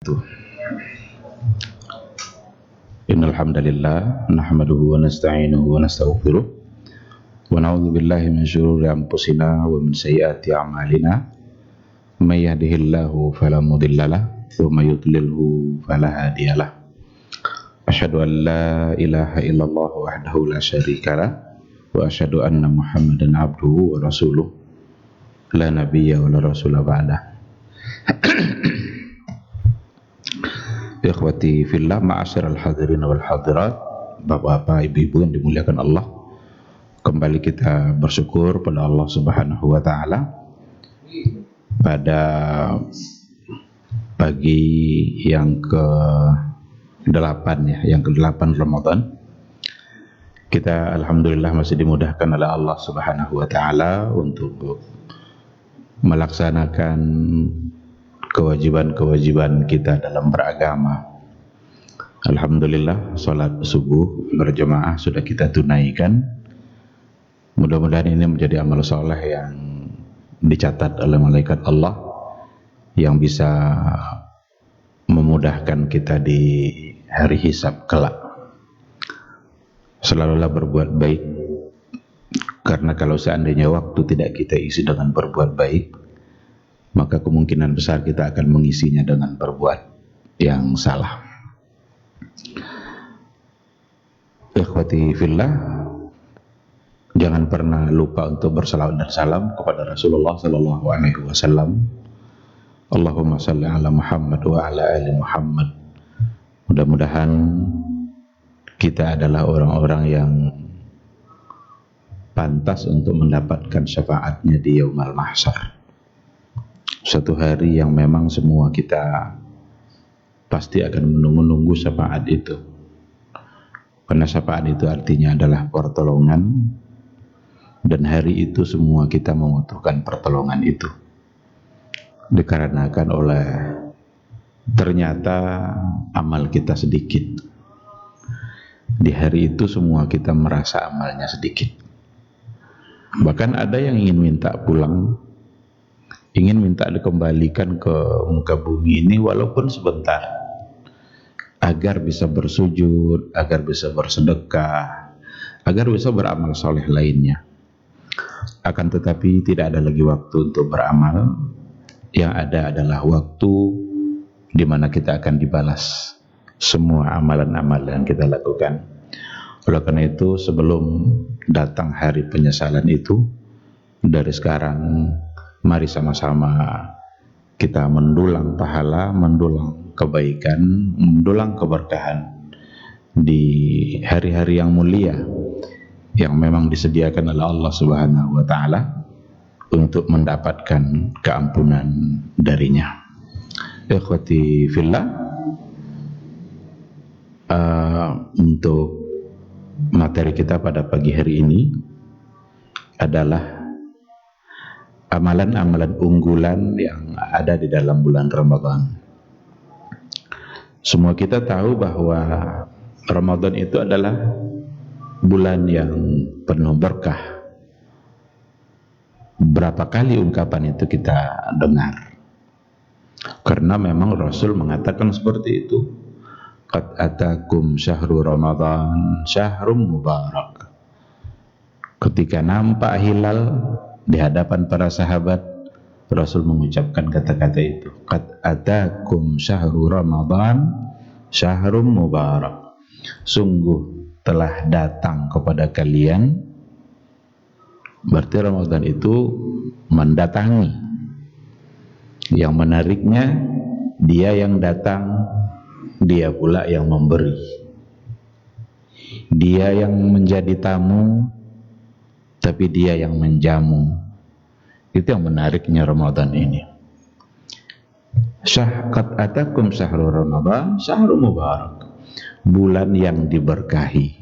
wabarakatuh. Innal hamdalillah nahmaduhu wa nasta'inuhu wa nastaghfiruh wa na'udzu billahi min shururi anfusina wa min sayyiati a'malina. May yahdihillahu fala mudhillalah wa may yudlilhu fala hadiyalah. Asyhadu an la ilaha illallah wahdahu la syarikalah wa asyhadu anna Muhammadan abduhu wa rasuluh la nabiyya wa la rasula ba'dah. Ikhwati fillah, ma'asyiral hadirin wal hadirat, bapak-bapak, ibu-ibu yang dimuliakan Allah, kembali kita bersyukur pada Allah Subhanahu wa taala pada pagi yang ke-8 yang ke-8 Ramadan. Kita alhamdulillah masih dimudahkan oleh Allah Subhanahu wa taala untuk melaksanakan kewajiban-kewajiban kita dalam beragama. Alhamdulillah, sholat subuh berjamaah sudah kita tunaikan. Mudah-mudahan ini menjadi amal soleh yang dicatat oleh malaikat Allah, yang bisa memudahkan kita di hari hisab kelak. Selalulah berbuat baik, karena kalau seandainya waktu tidak kita isi dengan berbuat baik, maka kemungkinan besar kita akan mengisinya dengan berbuat yang salah. Ikhwati fillah, jangan pernah lupa untuk bersalawat dan salam kepada Rasulullah sallallahu alaihi wasallam. Allahumma shalli ala Muhammad wa ala ali Muhammad. Mudah-mudahan kita adalah orang-orang yang pantas untuk mendapatkan syafaatnya di Yaumal Mahsyar. Suatu hari yang memang semua kita pasti akan menunggu syafaat itu. Karena syafaat itu artinya adalah pertolongan, dan hari itu semua kita membutuhkan pertolongan itu. Dikarenakan oleh ternyata amal kita sedikit. Di hari itu semua kita merasa amalnya sedikit. Bahkan ada yang ingin minta pulang, ingin minta dikembalikan ke muka bumi ini walaupun sebentar, agar bisa bersujud, agar bisa bersedekah, agar bisa beramal soleh lainnya. Akan tetapi tidak ada lagi waktu untuk beramal. Yang ada adalah waktu di mana kita akan dibalas semua amalan-amalan yang kita lakukan. Oleh karena itu, sebelum datang hari penyesalan itu, dari sekarang mari sama-sama kita mendulang pahala, mendulang kebaikan, mendulang keberkahan di hari-hari yang mulia yang memang disediakan oleh Allah Subhanahu wa taala untuk mendapatkan keampunan darinya. Ikhwati fillah, untuk materi kita pada pagi hari ini adalah amalan-amalan unggulan yang ada di dalam bulan Ramadan. Semua kita tahu bahwa Ramadan itu adalah bulan yang penuh berkah. Berapa kali ungkapan itu kita dengar? Karena memang Rasul mengatakan seperti itu. Qad atakum syahrul Ramadan syahrum mubarak. Ketika nampak hilal di hadapan para sahabat, Rasul mengucapkan kata-kata itu. Qad atakum syahrul Ramadan syahrum mubarak. Sungguh telah datang kepada kalian, berarti Ramadan itu mendatangi. Yang menariknya, dia yang datang, dia pula yang memberi. Dia yang menjadi tamu, tapi dia yang menjamu. Itu yang menariknya Ramadan ini. Qad atakum syahrul Ramadan syahrul mubarak. Bulan yang diberkahi,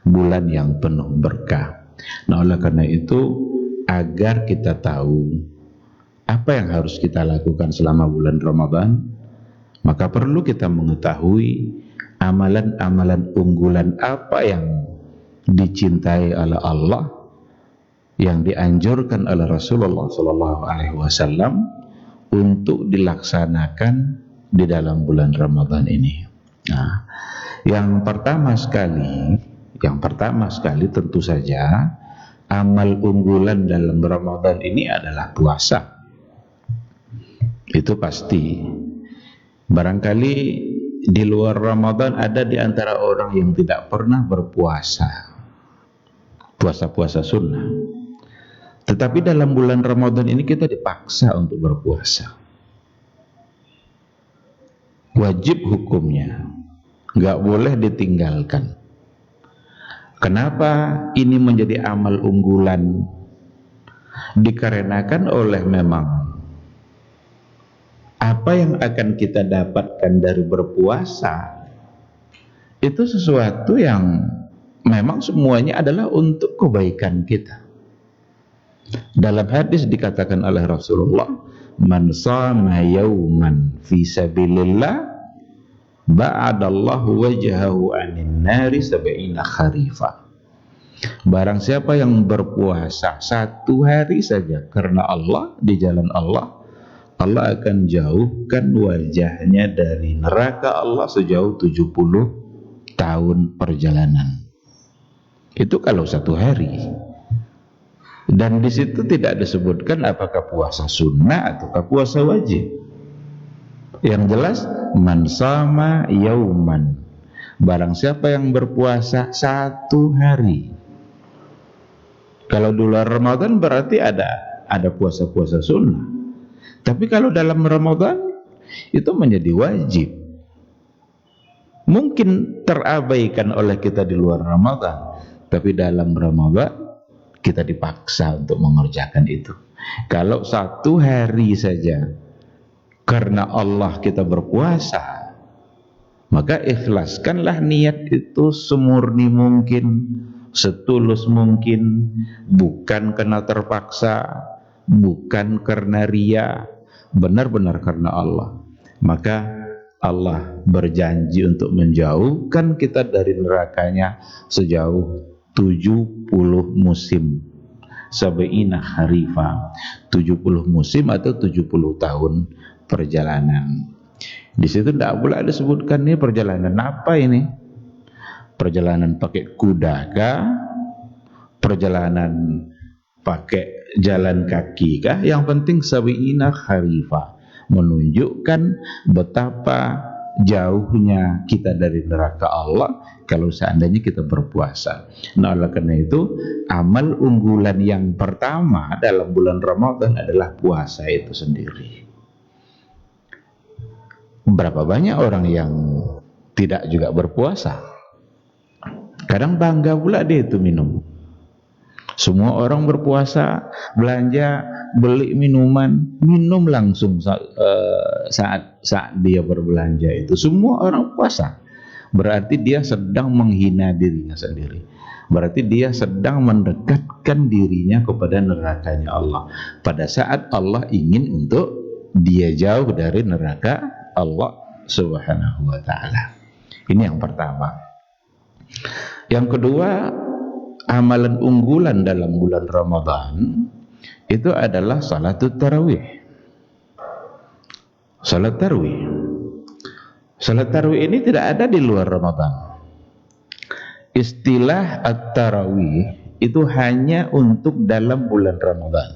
bulan yang penuh berkah. Nah, oleh karena itu, agar kita tahu apa yang harus kita lakukan selama bulan Ramadan, maka perlu kita mengetahui amalan-amalan unggulan apa yang dicintai oleh Allah, yang dianjurkan oleh Rasulullah SAW untuk dilaksanakan di dalam bulan Ramadan ini. Nah, yang pertama sekali tentu saja amal unggulan dalam Ramadan ini adalah puasa. Itu pasti. Barangkali di luar Ramadan ada di antara orang yang tidak pernah berpuasa, puasa-puasa sunnah. Tetapi dalam bulan Ramadan ini kita dipaksa untuk berpuasa. Wajib hukumnya, nggak boleh ditinggalkan. Kenapa ini menjadi amal unggulan? Dikarenakan oleh memang apa yang akan kita dapatkan dari berpuasa itu sesuatu yang memang semuanya adalah untuk kebaikan kita. Dalam hadis dikatakan oleh Rasulullah, man shama yawman fi sabilillah ba'adallahu wajhahu 'anil nari sab'ina kharifa. Barang siapa yang berpuasa satu hari saja karena Allah, di jalan Allah, Allah akan jauhkan wajahnya dari neraka Allah sejauh 70 tahun perjalanan. Itu kalau satu hari. Dan di situ tidak disebutkan apakah puasa sunnah ataukah puasa wajib. Yang jelas man shama yauman, barang siapa yang berpuasa satu hari. Kalau di bulan Ramadan berarti ada puasa-puasa sunnah. Tapi kalau dalam Ramadan itu menjadi wajib. Mungkin terabaikan oleh kita di luar Ramadan, tapi dalam Ramadan kita dipaksa untuk mengerjakan itu. Kalau satu hari saja karena Allah kita berpuasa, maka ikhlaskanlah niat itu semurni mungkin, setulus mungkin, bukan karena terpaksa, bukan karena ria, benar-benar karena Allah. Maka Allah berjanji untuk menjauhkan kita dari nerakanya sejauh 70 musim, sab'ina kharifa, 70 musim atau 70 tahun perjalanan. Di situ tidak pula disebutkan ini perjalanan apa ini? Perjalanan pakai kuda kah? Perjalanan pakai jalan kaki kah? Yang penting sab'ina kharifa, menunjukkan betapa jauhnya kita dari neraka Allah kalau seandainya kita berpuasa. Nah, oleh karena itu amal unggulan yang pertama dalam bulan Ramadan adalah puasa itu sendiri. Berapa banyak orang yang tidak juga berpuasa? Kadang bangga pula dia itu minum. Semua orang berpuasa, belanja, beli minuman, minum langsung saat dia berbelanja itu. Semua orang puasa. Berarti dia sedang menghina dirinya sendiri. Berarti dia sedang mendekatkan dirinya kepada nerakanya Allah. Pada saat Allah ingin untuk dia jauh dari neraka Allah Subhanahu wa ta'ala. Ini yang pertama. Yang kedua, amalan unggulan dalam bulan Ramadan itu adalah salatul tarawih. Salat tarawih. Salat tarawih ini tidak ada di luar Ramadan. Istilah at-tarawih itu hanya untuk dalam bulan Ramadan.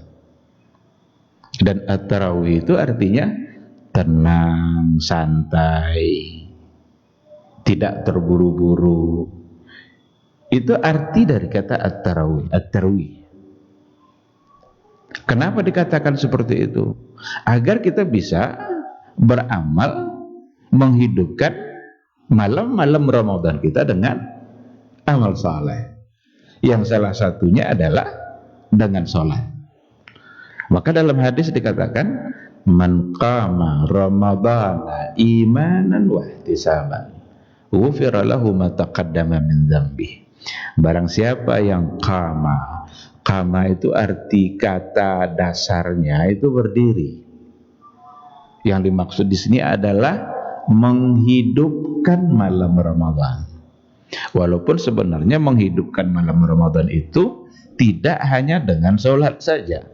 Dan at-tarawih itu artinya tenang, santai, tidak terburu-buru. Itu arti dari kata at-tarawih. At-tarawih. Kenapa dikatakan seperti itu? Agar kita bisa beramal menghidupkan malam-malam Ramadan kita dengan amal saleh. Yang salah satunya adalah dengan sholat. Maka dalam hadis dikatakan, man qama ramadhana imanan wa ihtisaban ghufira lahu ma taqaddama min dzambi. Barang siapa yang qama itu arti kata dasarnya itu berdiri. Yang dimaksud di sini adalah menghidupkan malam Ramadan. Walaupun sebenarnya menghidupkan malam Ramadan itu tidak hanya dengan sholat saja.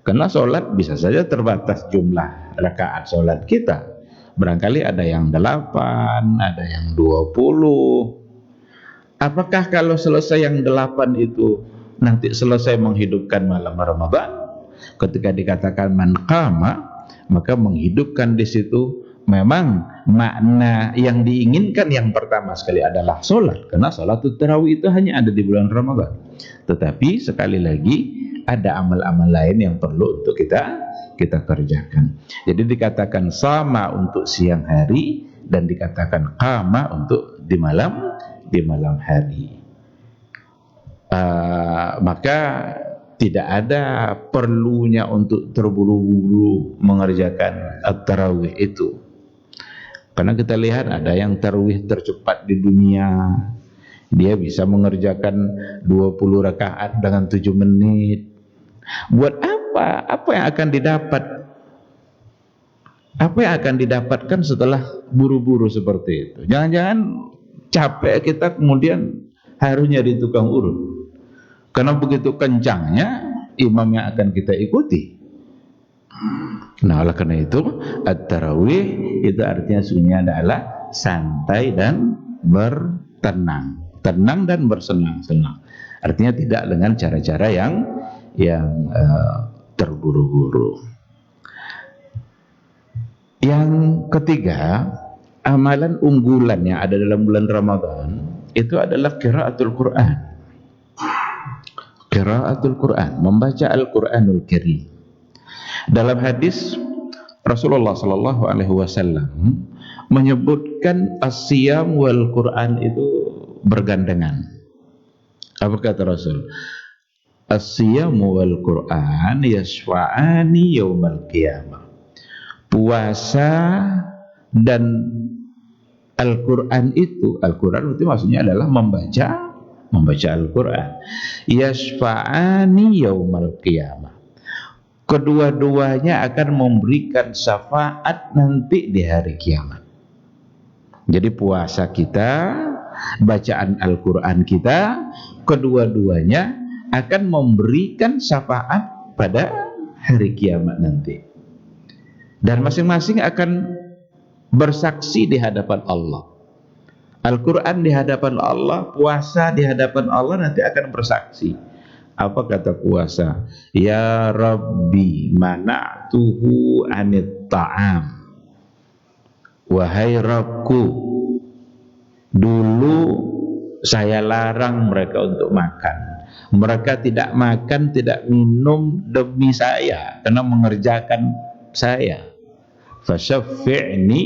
Karena sholat bisa saja terbatas jumlah rakaat sholat kita. Barangkali ada yang 8, ada yang 20. Apakah kalau selesai yang 8 itu nanti selesai menghidupkan malam Ramadan? Ketika dikatakan man qama, maka menghidupkan di situ memang makna yang diinginkan yang pertama sekali adalah sholat, karena sholatul tarawih itu hanya ada di bulan Ramadan. Tetapi sekali lagi ada amal-amal lain yang perlu untuk kita kerjakan. Jadi dikatakan sama untuk siang hari dan dikatakan qama untuk di malam hari. Maka tidak ada perlunya untuk terburu-buru mengerjakan at-tarawih itu. Karena kita lihat ada yang tarawih tercepat di dunia, dia bisa mengerjakan 20 rakaat dengan 7 menit. Buat apa? Apa yang akan didapat? Apa yang akan didapatkan setelah buru-buru seperti itu? Jangan-jangan capek kita kemudian harus nyari tukang urut. Karena begitu kencangnya imam yang akan kita ikuti. Nah, oleh karena itu at-tarawih itu artinya sesungguhnya adalah santai dan bertenang, tenang dan bersenang-senang. Artinya tidak dengan cara-cara yang terburu-buru. Yang ketiga, amalan unggulan yang ada dalam bulan Ramadan itu adalah qiraatul Quran. Qiraatul Quran, membaca Al-Quranul Karim. Dalam hadis Rasulullah sallallahu alaihi wasallam menyebutkan as-siyam wal Quran itu bergandengan. Apa kata Rasul? As-siyam wal Quran yashfa'ani yaumal qiyamah. Puasa dan Al-Quran itu maksudnya adalah membaca Al-Quran. Yashfa'ani yaumal qiyamah. Kedua-duanya akan memberikan syafaat nanti di hari kiamat. Jadi puasa kita, bacaan Al-Quran kita, kedua-duanya akan memberikan syafaat pada hari kiamat nanti. Dan masing-masing akan bersaksi di hadapan Allah. Al-Quran di hadapan Allah, puasa di hadapan Allah nanti akan bersaksi. Apa kata puasa? Ya Rabbi mana'tuhu anit ta'am. Wahai Rabbku, dulu saya larang mereka untuk makan. Mereka tidak makan, tidak minum demi saya, karena mengerjakan saya. Fasyaffi'ni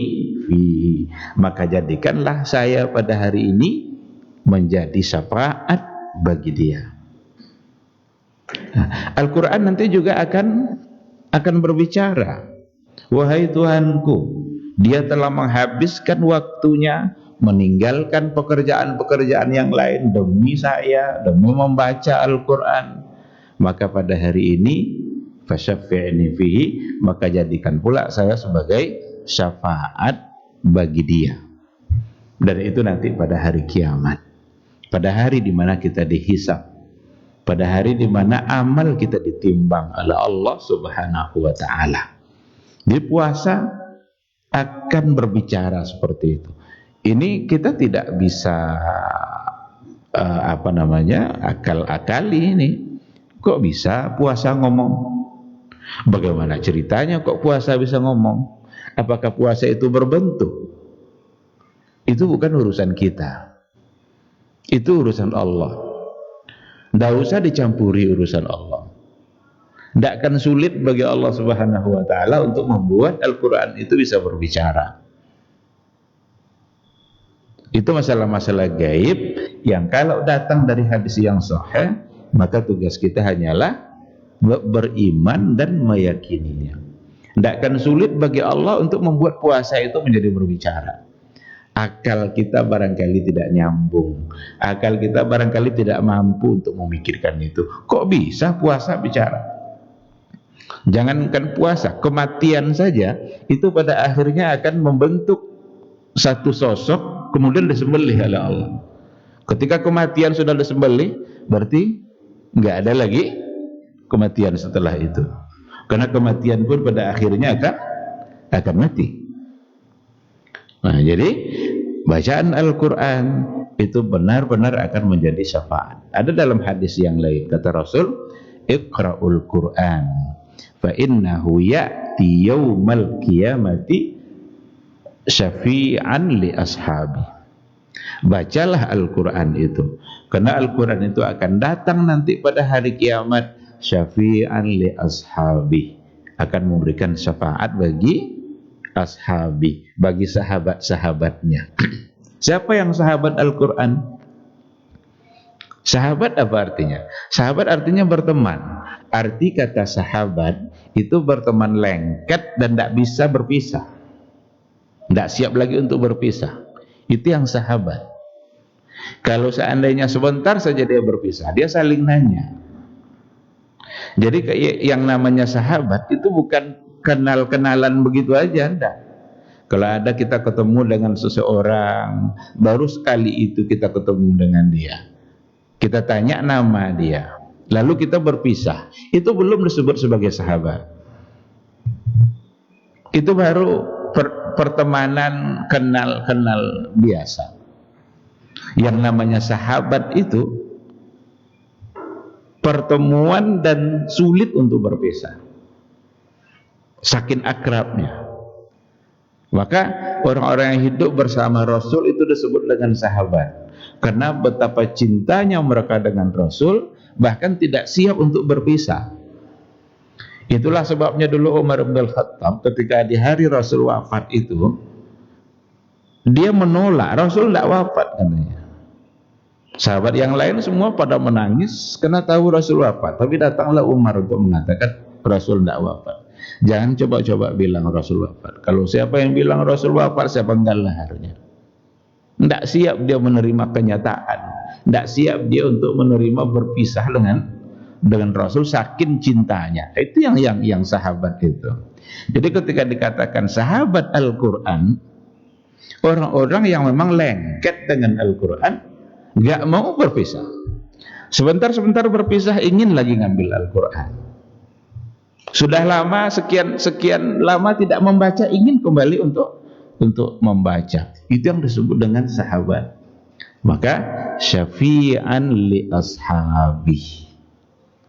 fihi, maka jadikanlah saya pada hari ini menjadi syafaat bagi dia. Nah, Al-Quran nanti juga akan berbicara. Wahai Tuhanku, dia telah menghabiskan waktunya meninggalkan pekerjaan-pekerjaan yang lain demi saya, demi membaca Al-Quran. Maka pada hari ini fasyaffi'ni fihi, maka jadikan pula saya sebagai syafaat bagi dia. Dan itu nanti pada hari kiamat, pada hari di mana kita dihisab, pada hari di mana amal kita ditimbang oleh Allah Subhanahu wa taala. Di puasa akan berbicara seperti itu. Ini kita tidak bisa akal-akali ini. Kok bisa puasa ngomong? Bagaimana ceritanya kok puasa bisa ngomong? Apakah puasa itu berbentuk? Itu bukan urusan kita. Itu urusan Allah. Tidak usah dicampuri urusan Allah. Tidak akan sulit bagi Allah Subhanahu wa taala untuk membuat Al-Quran itu bisa berbicara. Itu masalah-masalah gaib yang kalau datang dari hadis yang sahih, maka tugas kita hanyalah beriman dan meyakininya. Tidak akan sulit bagi Allah untuk membuat puasa itu menjadi berbicara. Akal kita barangkali tidak nyambung, akal kita barangkali tidak mampu untuk memikirkan itu. Kok bisa puasa bicara? Jangankan puasa, kematian saja itu pada akhirnya akan membentuk satu sosok kemudian disembelih oleh Allah. Ketika kematian sudah disembelih, berarti nggak ada lagi kematian setelah itu. Karena kematian pun pada akhirnya akan mati. Nah, jadi bacaan Al-Quran itu benar-benar akan menjadi syafaat. Ada dalam hadis yang lain, kata Rasul, Iqra'ul Quran fa innahu ya'ti yaumal qiyamati syafi'an li ashabi. Bacalah Al-Quran itu, karena Al-Quran itu akan datang nanti pada hari kiamat syafi'an li ashabi, akan memberikan syafaat bagi ashabi, bagi sahabat-sahabatnya. Siapa yang sahabat Al-Quran? Sahabat apa artinya? Sahabat artinya berteman. Arti kata sahabat itu berteman lengket dan tidak bisa berpisah, tidak siap lagi untuk berpisah. Itu yang sahabat. Kalau seandainya sebentar saja dia berpisah, dia saling nanya. Jadi yang namanya sahabat itu bukan kenal-kenalan begitu aja, enggak. Kalau ada kita ketemu dengan seseorang, baru sekali itu kita ketemu dengan dia, kita tanya nama dia, lalu kita berpisah, itu belum disebut sebagai sahabat. Itu baru pertemanan kenal-kenal biasa. Yang namanya sahabat itu pertemuan dan sulit untuk berpisah, saking akrabnya. Maka orang-orang yang hidup bersama Rasul itu disebut dengan sahabat, karena betapa cintanya mereka dengan Rasul, bahkan tidak siap untuk berpisah. Itulah sebabnya dulu Umar bin Khattab ketika di hari Rasul wafat itu, dia menolak, Rasul tidak wafat katanya. Sahabat yang lain semua pada menangis karena tahu Rasul wafat, tapi datanglah Umar untuk mengatakan Rasul tidak wafat. Jangan coba-coba bilang Rasul wafat. Kalau siapa yang bilang Rasul wafat, saya penggal lehernya. Tidak siap dia menerima kenyataan, tidak siap dia untuk menerima berpisah dengan Rasul, saking cintanya. Itu yang sahabat itu. Jadi ketika dikatakan sahabat Al-Quran, orang-orang yang memang lengket dengan Al-Quran, nggak mau berpisah. Sebentar-sebentar berpisah, ingin lagi ngambil Al-Quran. Sudah lama, sekian lama tidak membaca, ingin kembali untuk membaca. Itu yang disebut dengan sahabat. Maka syafi'an li ashabi,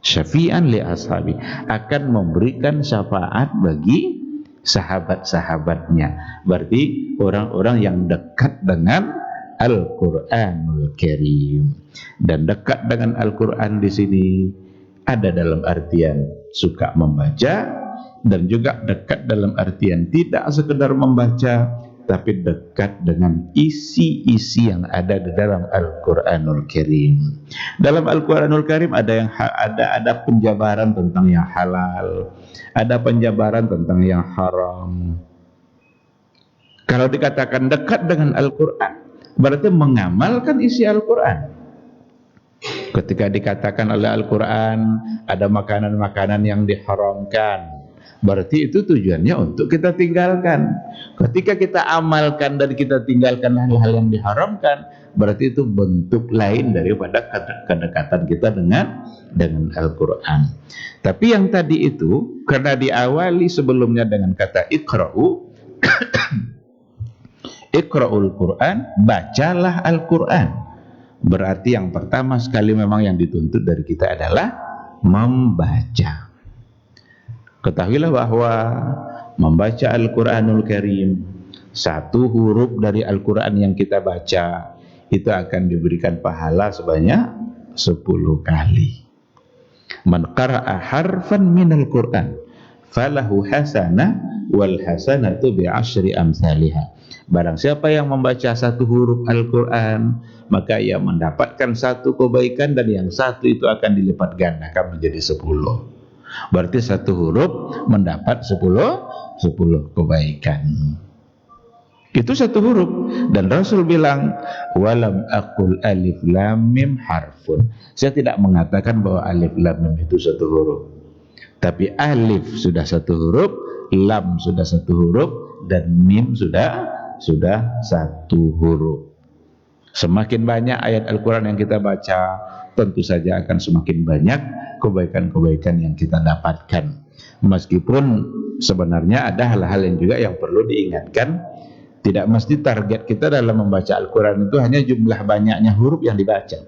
syafi'an li ashabi, akan memberikan syafaat bagi sahabat-sahabatnya. Berarti orang-orang yang dekat dengan Al-Quranul Karim. Dan dekat dengan Al-Quran di sini ada dalam artian suka membaca, dan juga dekat dalam artian tidak sekedar membaca, tapi dekat dengan isi-isi yang ada di dalam Al-Quranul Karim. Dalam Al-Quranul Karim ada penjabaran tentang yang halal, ada penjabaran tentang yang haram. Kalau dikatakan dekat dengan Al-Quran, berarti mengamalkan isi Al-Quran. Ketika dikatakan oleh Al-Quran ada makanan-makanan yang diharamkan, berarti itu tujuannya untuk kita tinggalkan. Ketika kita amalkan dan kita tinggalkan hal-hal yang diharamkan, berarti itu bentuk lain daripada kedekatan kita dengan Al-Quran. Tapi yang tadi itu, karena diawali sebelumnya dengan kata iqra'u, iqra'ul Quran, bacalah Al-Quran. Berarti yang pertama sekali memang yang dituntut dari kita adalah membaca. Ketahuilah bahwa membaca Al-Quranul Karim, satu huruf dari Al-Quran yang kita baca itu akan diberikan pahala sebanyak 10 kali. Man qara'a harfan minal Quran falahu hasanah wal hasanatu bi'asyri amsalihah. Barang siapa yang membaca satu huruf Al-Quran, maka ia mendapatkan satu kebaikan, dan yang satu itu akan dilipat gandakan menjadi 10. Berarti satu huruf mendapat 10 kebaikan. Itu satu huruf. Dan Rasul bilang, walam aqul alif lam mim harfun. Saya tidak mengatakan bahwa alif lam mim itu satu huruf. Tapi alif sudah satu huruf, lam sudah satu huruf, dan mim sudah satu huruf. Semakin banyak ayat Al-Quran yang kita baca, tentu saja akan semakin banyak kebaikan-kebaikan yang kita dapatkan. Meskipun sebenarnya ada hal-hal yang juga yang perlu diingatkan Tidak mesti target kita dalam membaca Al-Quran itu hanya jumlah banyaknya huruf yang dibaca.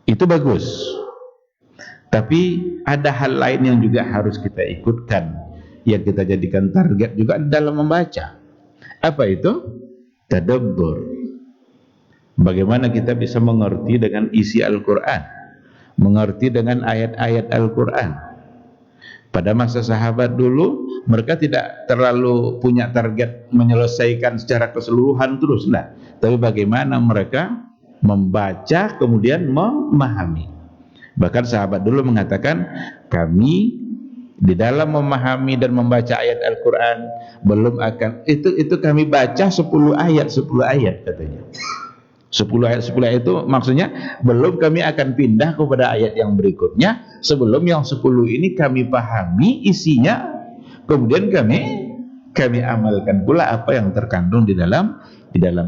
Itu bagus. Tapi ada hal lain yang juga harus kita ikutkan, yang kita jadikan target juga dalam membaca. Apa itu? Tadabbur. Bagaimana kita bisa mengerti dengan isi Al-Quran, mengerti dengan ayat-ayat Al-Quran. Pada masa sahabat dulu, mereka tidak terlalu punya target menyelesaikan secara keseluruhan terus, nah. Tapi bagaimana mereka membaca kemudian memahami. Bahkan sahabat dulu mengatakan, kami di dalam memahami dan membaca ayat Al-Quran belum akan itu kami baca 10 ayat katanya. 10 ayat itu maksudnya belum kami akan pindah kepada ayat yang berikutnya sebelum yang 10 ini kami pahami isinya, kemudian kami amalkan pula apa yang terkandung di dalam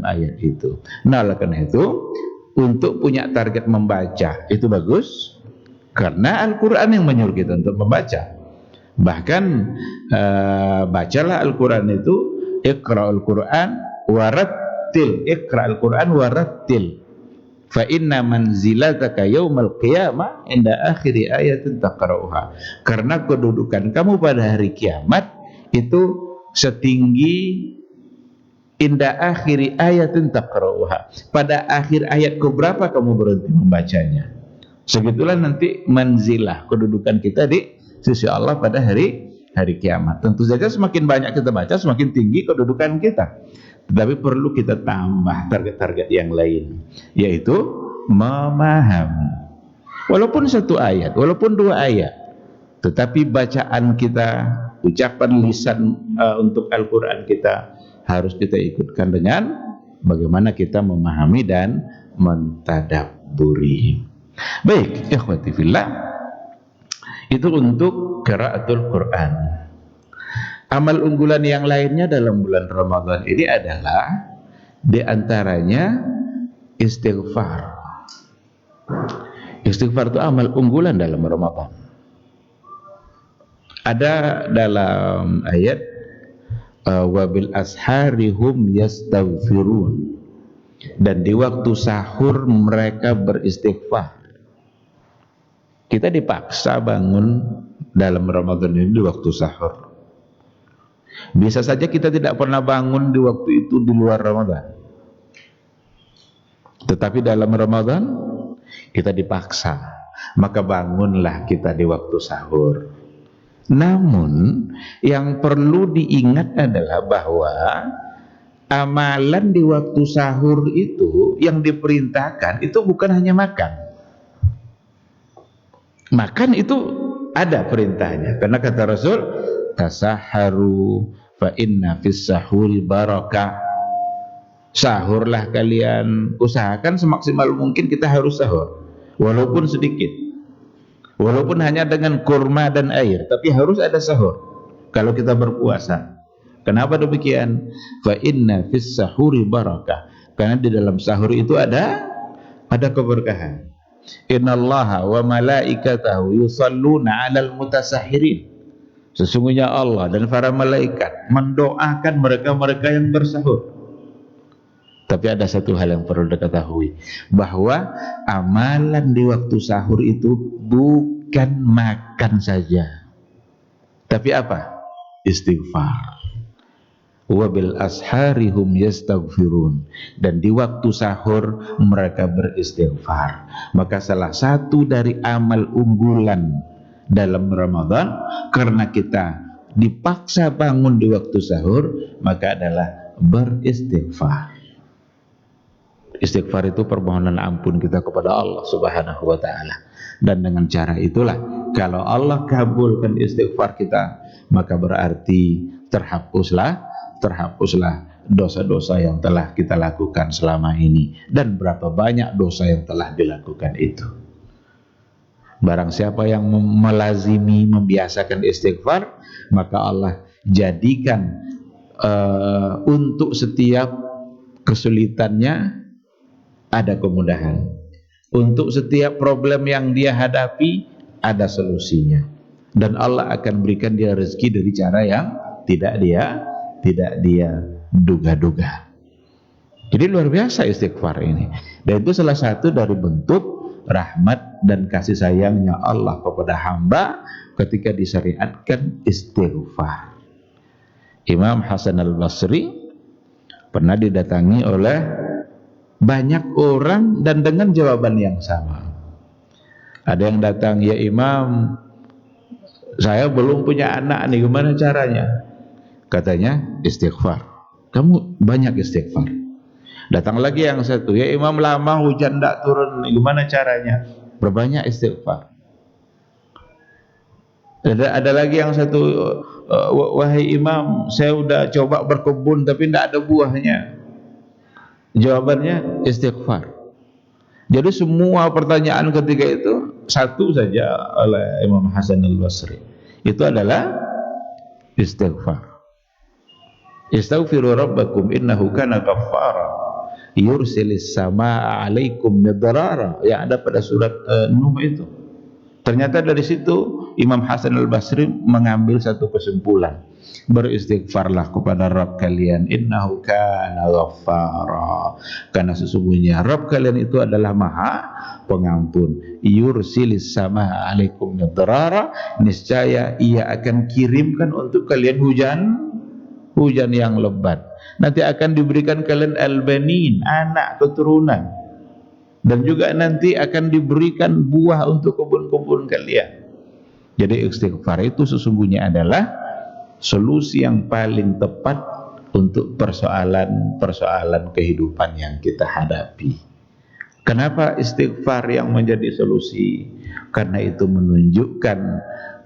ayat itu. Nah, oleh karena itu untuk punya target membaca itu bagus, karena Al-Quran yang menyuruh kita untuk membaca. Bahkan bacalah Al-Quran itu, iqra'ul Quran warattil, iqra'ul Quran warattil, fa inna manzilataka yaumal qiyamah inda akhiri ayatin taqra'uha. Karena kedudukan kamu pada hari kiamat itu setinggi inda akhiri ayatin taqra'uha, pada akhir ayat keberapa kamu berhenti membacanya. Segitulah nanti manzilah, kedudukan kita di sisi Allah pada hari kiamat. Tentu saja semakin banyak kita baca, semakin tinggi kedudukan kita. Tetapi perlu kita tambah target-target yang lain, yaitu memahami. Walaupun 1 ayat, walaupun 2 ayat, tetapi bacaan kita, ucapan lisan untuk Al-Quran kita harus kita ikutkan dengan bagaimana kita memahami dan mentadabburi. Baik, ikhwati fillah, itu untuk qiraatul Quran. Amal unggulan yang lainnya dalam bulan Ramadan ini adalah di antaranya istighfar. Istighfar itu amal unggulan dalam Ramadan. Ada dalam ayat wabil asharihum yastaghfirun, dan di waktu sahur mereka beristighfar. Kita dipaksa bangun dalam Ramadan ini di waktu sahur. Bisa saja kita tidak pernah bangun di waktu itu di luar Ramadan, tetapi dalam Ramadan kita dipaksa, maka bangunlah kita di waktu sahur. Namun yang perlu diingat adalah bahwa amalan di waktu sahur itu yang diperintahkan itu bukan hanya makan. Makan itu ada perintahnya, karena kata Rasul, tasaharu fa inna fis sahuri barakah. Sahurlah kalian, usahakan semaksimal mungkin kita harus sahur, walaupun sedikit, walaupun hanya dengan kurma dan air, tapi harus ada sahur kalau kita berpuasa. Kenapa demikian? Fa inna fis sahuri barakah, karena di dalam sahur itu ada keberkahan. Innallaha wa malaikatahu yusalluna 'alal mutasahhirin. Sesungguhnya Allah dan para malaikat mendoakan mereka-mereka yang bersahur. Tapi ada satu hal yang perlu diketahui, bahwa amalan di waktu sahur itu bukan makan saja, tapi apa? Istighfar. Wabil asharihum yastaghfirun, dan di waktu sahur mereka beristighfar. Maka salah satu dari amal unggulan dalam Ramadan, karena kita dipaksa bangun di waktu sahur, maka adalah beristighfar. Istighfar itu permohonan ampun kita kepada Allah Subhanahu wa ta'ala. Dan dengan cara itulah, kalau Allah kabulkan istighfar kita, maka berarti terhapuslah dosa-dosa yang telah kita lakukan selama ini. Dan berapa banyak dosa yang telah dilakukan itu. Barang siapa yang melazimi, membiasakan istighfar, maka Allah jadikan untuk setiap kesulitannya ada kemudahan. Untuk setiap problem yang dia hadapi ada solusinya. Dan Allah akan berikan dia rezeki dari cara yang tidak dia duga-duga. Jadi luar biasa istighfar ini. Dan itu salah satu dari bentuk rahmat dan kasih sayangnya Allah kepada hamba ketika disyariatkan istighfar. Imam Hasan al-Basri pernah didatangi oleh banyak orang dan dengan jawaban yang sama. Ada yang datang, ya Imam, saya belum punya anak nih, gimana caranya? Katanya istighfar. Kamu banyak istighfar. Datang lagi yang satu, ya Imam, lama hujan tidak turun, gimana caranya? Berbanyak istighfar. Ada lagi yang satu, wahai Imam, saya sudah coba berkebun tapi tidak ada buahnya. Jawabannya istighfar. Jadi semua pertanyaan ketika itu satu saja oleh Imam Hasan al-Basri. Itu adalah istighfar. Istaghfiru rabbakum innahu kana ghaffara yursilis samaa 'alaikum midrara, yang ada pada surat Nuh itu. Ternyata dari situ Imam Hasan al-Basri mengambil satu kesimpulan, beristighfarlah kepada Rabb kalian, innahu kana ghaffara, karena sesungguhnya Rabb kalian itu adalah Maha Pengampun. Yursilis samaa 'alaikum midrara, niscaya Ia akan kirimkan untuk kalian hujan yang lebat. Nanti akan diberikan kalian al-banin, anak keturunan, dan juga nanti akan diberikan buah untuk kebun-kebun kalian. Jadi istighfar itu sesungguhnya adalah solusi yang paling tepat untuk persoalan-persoalan kehidupan yang kita hadapi. Kenapa istighfar yang menjadi solusi? Karena itu menunjukkan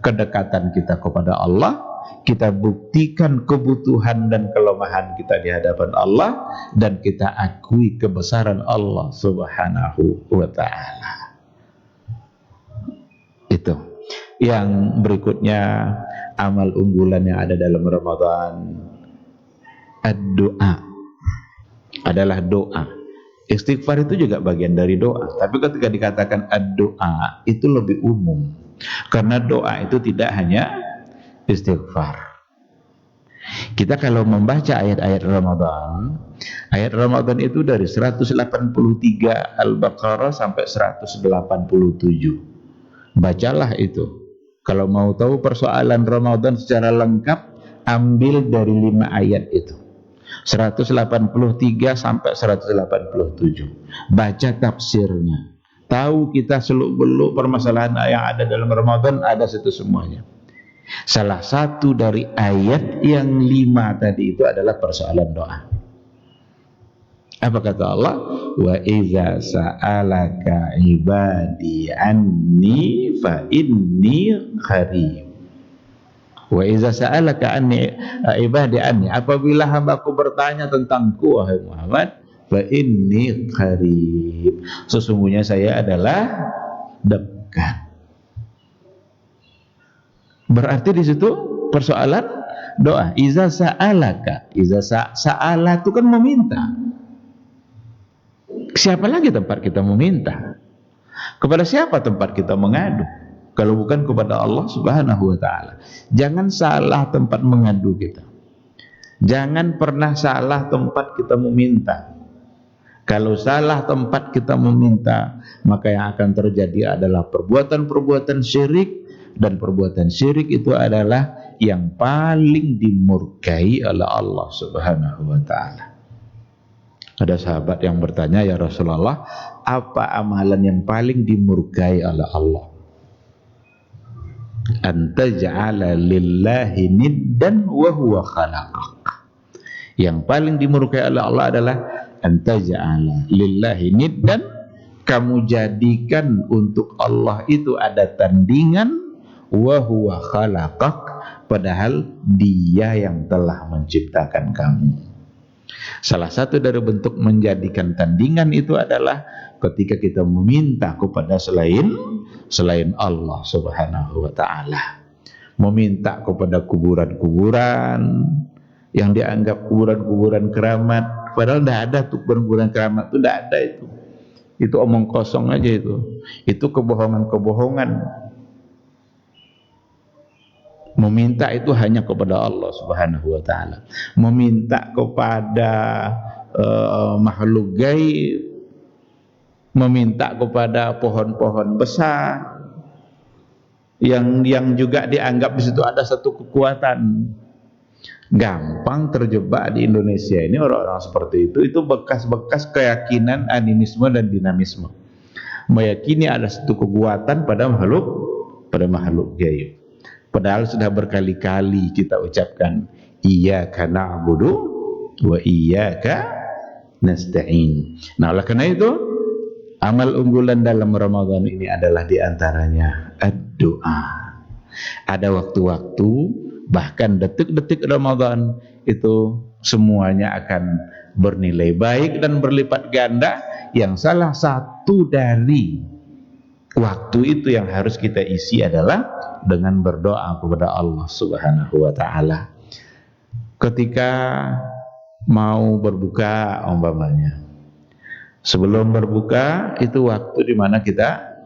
kedekatan kita kepada Allah. Kita buktikan kebutuhan dan kelemahan kita di hadapan Allah, dan kita akui kebesaran Allah Subhanahu wa ta'ala. Itu. Yang berikutnya, amal unggulan yang ada dalam Ramadan, ad-doa, adalah doa. Istighfar itu juga bagian dari doa, tapi ketika dikatakan ad-doa itu lebih umum, karena doa itu tidak hanya istighfar. Kita kalau membaca ayat-ayat Ramadan itu dari 183 Al-Baqarah sampai 187. Bacalah itu. Kalau mau tahu persoalan Ramadan secara lengkap, ambil dari 5 ayat itu. 183 sampai 187. Baca tafsirnya. Tahu kita seluk-beluk permasalahan yang ada dalam Ramadan, ada situ semuanya. Salah satu dari ayat yang 5 tadi itu adalah persoalan doa. Apa kata Allah? Wa idza sa'alaka ibadi anni fa inni qarib. Wa idza sa'alaka anni ibadi anni, apabila hambaku bertanya tentangku wahai Muhammad, fa inni qarib, sesungguhnya saya adalah dekat. Berarti di situ persoalan doa. Iza sa'alaka, sa'ala itu kan meminta. Siapa lagi tempat kita meminta? Kepada siapa tempat kita mengadu? Kalau bukan kepada Allah Subhanahu wa ta'ala. Jangan salah tempat mengadu kita. Jangan pernah salah tempat kita meminta. Kalau salah tempat kita meminta, maka yang akan terjadi adalah perbuatan-perbuatan syirik. Dan perbuatan syirik itu adalah yang paling dimurkai oleh Allah Subhanahu wa ta'ala. Ada sahabat yang bertanya, ya Rasulullah, apa amalan yang paling dimurkai oleh Allah? Anta ja'ala lillahi niddan wa huwa khalaqak. Yang paling dimurkai oleh Allah adalah anta ja'ala lillahi niddan, kamu jadikan untuk Allah itu ada tandingan, wa huwa khalaqak, padahal Dia yang telah menciptakan kamu. Salah satu dari bentuk menjadikan tandingan itu adalah ketika kita meminta kepada selain Allah Subhanahu wa ta'ala. Meminta kepada kuburan-kuburan yang dianggap kuburan-kuburan keramat, padahal tidak ada tuh kuburan keramat, itu tidak ada itu. Itu omong kosong aja itu. Itu kebohongan-kebohongan. Meminta itu hanya kepada Allah Subhanahu wa taala. Meminta kepada makhluk gaib, meminta kepada pohon-pohon besar yang juga dianggap di situ ada satu kekuatan. Gampang terjebak di Indonesia ini orang-orang seperti itu bekas-bekas keyakinan animisme dan dinamisme. Meyakini ada satu kekuatan pada makhluk gaib. Padahal sudah berkali-kali kita ucapkan iyyaka na'budu wa iyyaka nasta'in. Nah, oleh karena itu amal unggulan dalam Ramadan ini adalah diantaranya ad-doa. Ada waktu-waktu, bahkan detik-detik Ramadan itu semuanya akan bernilai baik dan berlipat ganda, yang salah satu dari waktu itu yang harus kita isi adalah dengan berdoa kepada Allah Subhanahu wa taala. Ketika mau berbuka umpamanya, sebelum berbuka itu waktu di mana kita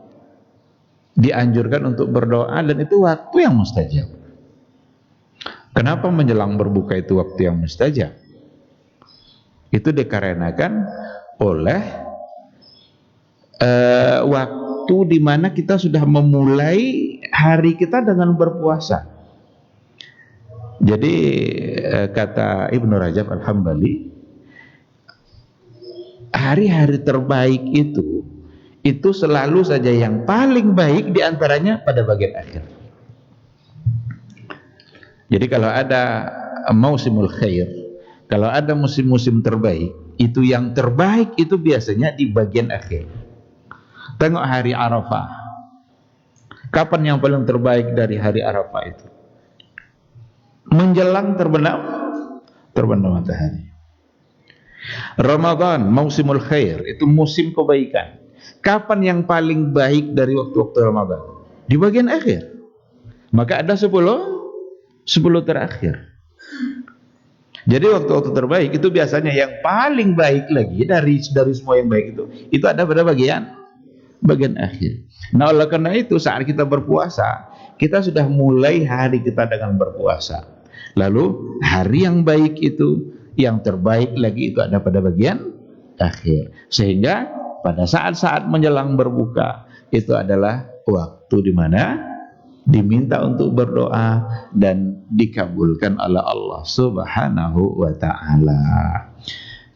dianjurkan untuk berdoa, dan itu waktu yang mustajab. Kenapa menjelang berbuka itu waktu yang mustajab? Itu dikarenakan oleh waktu di mana kita sudah memulai hari kita dengan berpuasa. Jadi kata Ibnu Rajab Al-Hambali, hari-hari terbaik itu selalu saja yang paling baik diantaranya pada bagian akhir. Jadi kalau ada mausimul khair, kalau ada musim-musim terbaik, itu yang terbaik itu biasanya di bagian akhir. Tengok hari Arafah. Kapan yang paling terbaik dari hari Arafah itu? Menjelang terbenam matahari. Ramadan, mausimul khair, itu musim kebaikan. Kapan yang paling baik dari waktu-waktu Ramadan? Di bagian akhir. Maka ada 10 terakhir. Jadi waktu-waktu terbaik itu biasanya yang paling baik lagi dari semua yang baik itu ada pada bagian akhir. Nah, oleh karena itu saat kita berpuasa, kita sudah mulai hari kita dengan berpuasa. Lalu hari yang baik itu, yang terbaik lagi itu ada pada bagian akhir. Sehingga pada saat-saat menjelang berbuka itu adalah waktu di mana diminta untuk berdoa dan dikabulkan oleh Allah Subhanahu wa taala.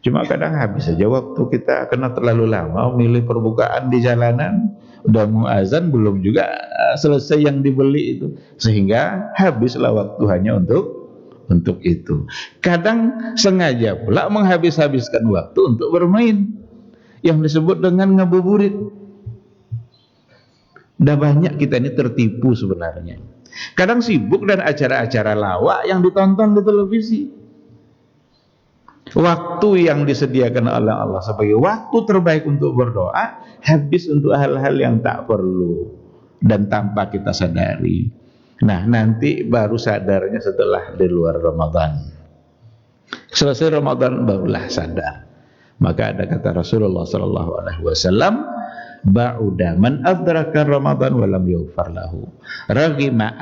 Cuma kadang habis saja waktu kita karena terlalu lama memilih perbukaan di jalanan. Udah mau azan belum juga selesai yang dibeli itu, sehingga habislah waktu hanya untuk itu. Kadang sengaja pula menghabis-habiskan waktu untuk bermain, yang disebut dengan ngabuburit. Dah banyak kita ini tertipu sebenarnya. Kadang sibuk dan acara-acara lawak yang ditonton di televisi. Waktu yang disediakan oleh Allah sebagai waktu terbaik untuk berdoa habis untuk hal-hal yang tak perlu dan tanpa kita sadari. Nah, nanti baru sadarnya setelah di luar Ramadan. Selesai Ramadan barulah sadar. Maka ada kata Rasulullah sallallahu alaihi wasallam, ba'uda man adraka Ramadan wa lam yughfar lahu. Raghima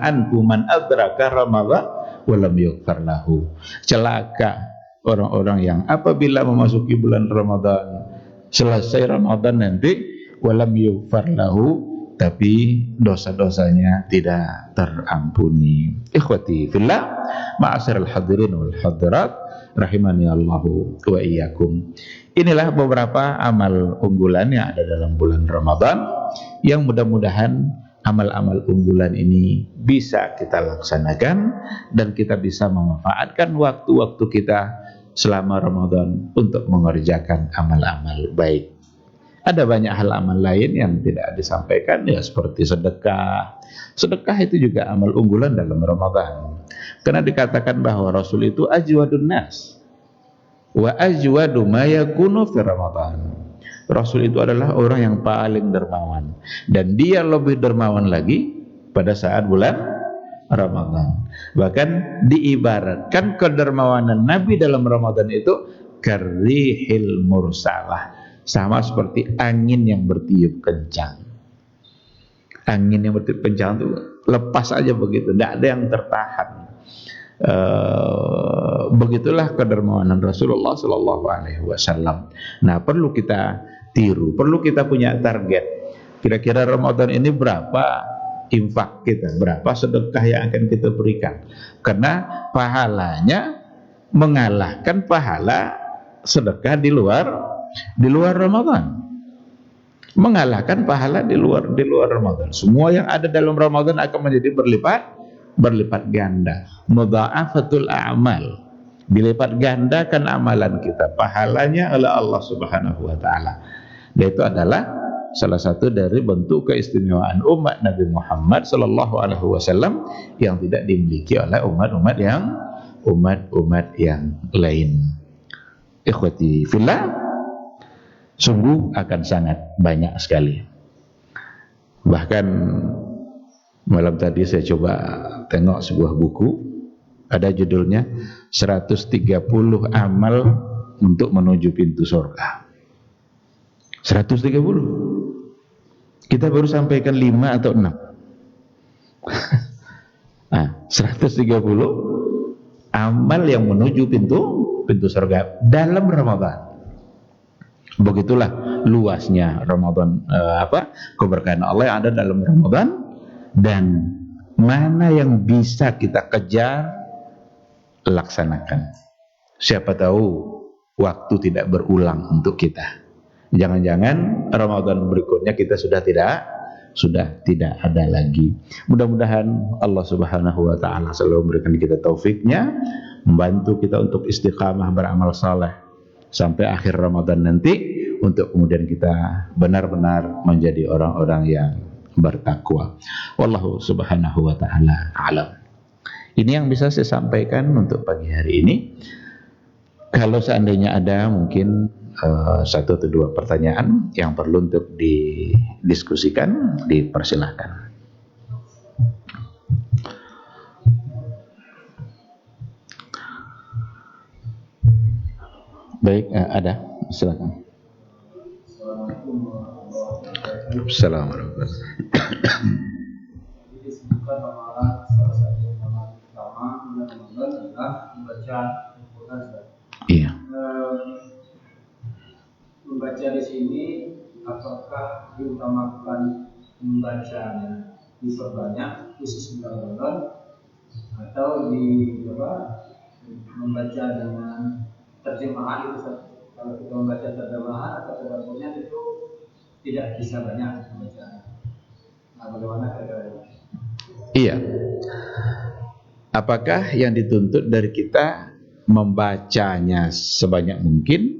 anhu man adraka Ramadan wa lam yughfar lahu. Celaka orang-orang yang apabila memasuki bulan Ramadan, selesai Ramadan nanti wa lam yughfar lahu, tapi dosa-dosanya tidak terampuni. Ikhwati fillah, ma'asyiral hadirin wal hadirat, rahimani Allahu wa iyyakum. Inilah beberapa amal unggulan yang ada dalam bulan Ramadan, yang mudah-mudahan amal-amal unggulan ini bisa kita laksanakan dan kita bisa memanfaatkan waktu-waktu kita selama Ramadan untuk mengerjakan amal-amal baik. Ada banyak hal amal lain yang tidak disampaikan, ya seperti sedekah. Sedekah itu juga amal unggulan dalam Ramadan. Karena dikatakan bahwa Rasul itu ajwadun nas wa ajwadu ma yakunu fi Ramadan. Rasul itu adalah orang yang paling dermawan, dan dia lebih dermawan lagi pada saat bulan Ramadan. Bahkan diibaratkan kedermawanan Nabi dalam Ramadan itu karihil mursalah, sama seperti angin yang bertiup kencang. Angin yang bertiup kencang itu lepas aja begitu, tidak ada yang tertahan. Begitulah kedermawanan Rasulullah Sallallahu Alaihi Wasallam. Nah, perlu kita tiru, perlu kita punya target. Kira-kira Ramadan ini berapa infak kita, berapa sedekah yang akan kita berikan? Karena pahalanya mengalahkan pahala sedekah di luar Ramadan. Mengalahkan pahala di luar Ramadan. Semua yang ada dalam Ramadan akan menjadi berlipat ganda. Mudha'afatul a'mal, dilipat gandakan amalan kita, pahalanya oleh Allah Subhanahu wa taala. Dan itu adalah salah satu dari bentuk keistimewaan umat Nabi Muhammad sallallahu alaihi wasallam yang tidak dimiliki oleh umat-umat yang lain. Ikhwati fillah, sungguh akan sangat banyak sekali. Bahkan malam tadi saya coba tengok sebuah buku, ada judulnya 130 amal untuk menuju pintu surga. 130. Kita baru sampaikan 5 atau 6. Nah, 130 amal yang menuju pintu surga dalam Ramadan. Begitulah luasnya Ramadan, keberkahan Allah yang ada dalam Ramadan, dan mana yang bisa kita kejar, laksanakan. Siapa tahu waktu tidak berulang untuk kita. Jangan-jangan Ramadan berikutnya kita sudah tidak ada lagi. Mudah-mudahan Allah Subhanahu wa taala selalu memberikan kita taufiknya, membantu kita untuk istiqamah beramal saleh sampai akhir Ramadan nanti, untuk kemudian kita benar-benar menjadi orang-orang yang bertakwa. Wallahu Subhanahu wa taala a'lam. Ini yang bisa saya sampaikan untuk pagi hari ini. Kalau seandainya ada mungkin satu atau dua pertanyaan yang perlu untuk didiskusikan, dipersilahkan. Baik, ada, silakan. Assalamualaikum. Disebutkan amalan salah satu amalan utama bulan Ramadan adalah membaca Al-Quran. Iya. Membaca di sini apakah diutamakan membacanya diperbanyak khusus bulan Ramadan, atau membaca dengan terjemahan itu? Kalau kita membaca terjemahan atau tadabburnya itu tidak bisa banyak bacaan. Nah, bagaimana kira-kira? Iya. Apakah yang dituntut dari kita membacanya sebanyak mungkin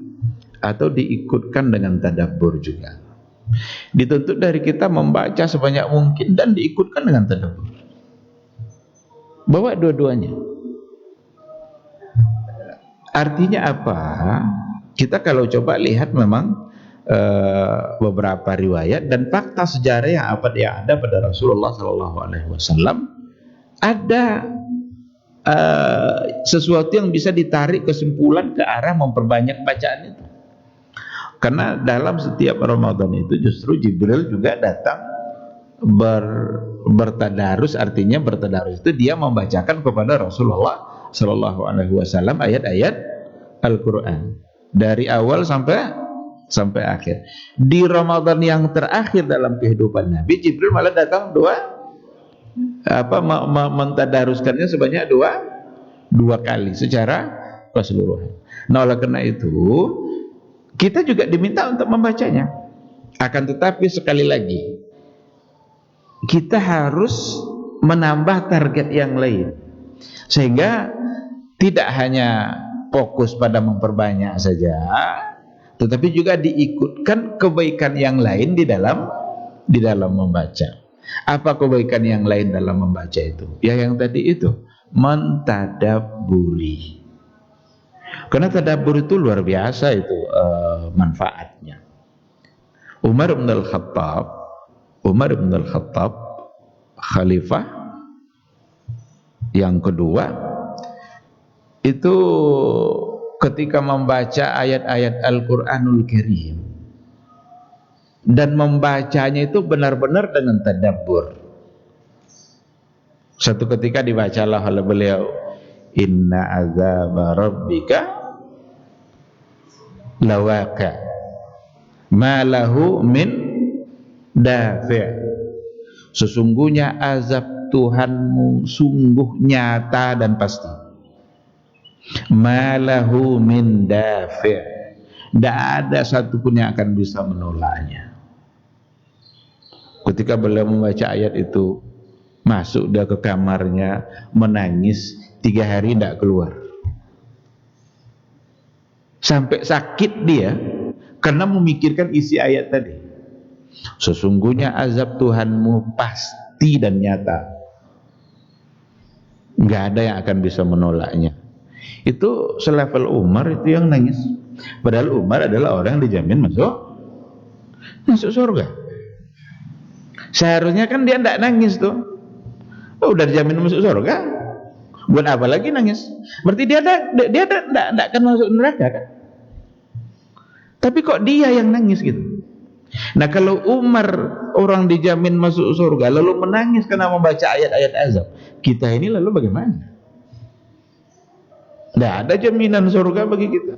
atau diikutkan dengan tadabbur juga? Dituntut dari kita membaca sebanyak mungkin dan diikutkan dengan tadabbur. Bawa dua-duanya. Artinya apa? Kita kalau coba lihat memang beberapa riwayat dan fakta sejarah yang ada pada Rasulullah Sallallahu Alaihi Wasallam, ada sesuatu yang bisa ditarik kesimpulan ke arah memperbanyak bacaan itu. Karena dalam setiap Ramadan itu justru Jibril juga datang bertadarus. Artinya bertadarus itu dia membacakan kepada Rasulullah Sallallahu Alaihi Wasallam ayat-ayat Al-Quran dari awal sampai akhir. Di Ramadan yang terakhir dalam kehidupan Nabi, Jibril malah datang mentadaruskannya sebanyak dua kali secara keseluruhan. Nah, oleh karena itu kita juga diminta untuk membacanya. Akan tetapi sekali lagi kita harus menambah target yang lain, sehingga tidak hanya fokus pada memperbanyak saja, tetapi juga diikutkan kebaikan yang lain di dalam membaca. Apa kebaikan yang lain dalam membaca itu? Ya, yang tadi itu, mentadabburi. Karena tadabbur itu luar biasa itu manfaatnya. Umar bin Al-Khattab khalifah yang kedua itu ketika membaca ayat-ayat Al-Quranul Karim, dan membacanya itu benar-benar dengan tadabbur. Satu ketika dibacalah oleh beliau, inna azaba rabbika lawaqi' ma lahu min dafi'. Sesungguhnya azab Tuhanmu sungguh nyata dan pasti. Ma lahu min dafi'. Tidak ada satupun yang akan bisa menolaknya. Ketika beliau membaca ayat itu, masuk dia ke kamarnya, menangis 3 hari tidak keluar. Sampai sakit dia karena memikirkan isi ayat tadi. Sesungguhnya azab Tuhanmu pasti dan nyata. Nggak ada yang akan bisa menolaknya. Itu selevel Umar itu yang nangis. Padahal Umar adalah orang yang dijamin masuk surga. Seharusnya kan dia tidak nangis tuh. Udah dijamin masuk surga, buat apa lagi nangis? Berarti dia tidak akan masuk neraka kan? Tapi kok dia yang nangis gitu? Nah kalau Umar orang dijamin masuk surga lalu menangis karena membaca ayat-ayat azab, kita ini lalu bagaimana? Tidak ada jaminan surga bagi kita.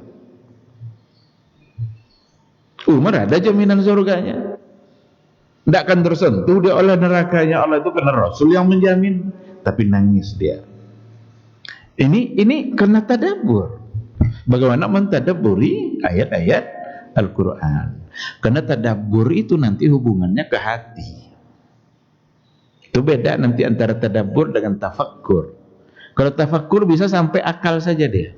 Umar ada jaminan surganya. Tidak akan tersentuh dia oleh nerakanya Allah itu karena Rasul yang menjamin. Tapi nangis dia. Ini karena tadabbur. Bagaimana mentadabburi ayat-ayat Al-Quran. Karena tadabbur itu nanti hubungannya ke hati. Itu beda nanti antara tadabbur dengan tafakkur. Kalau tafakkur bisa sampai akal saja dia.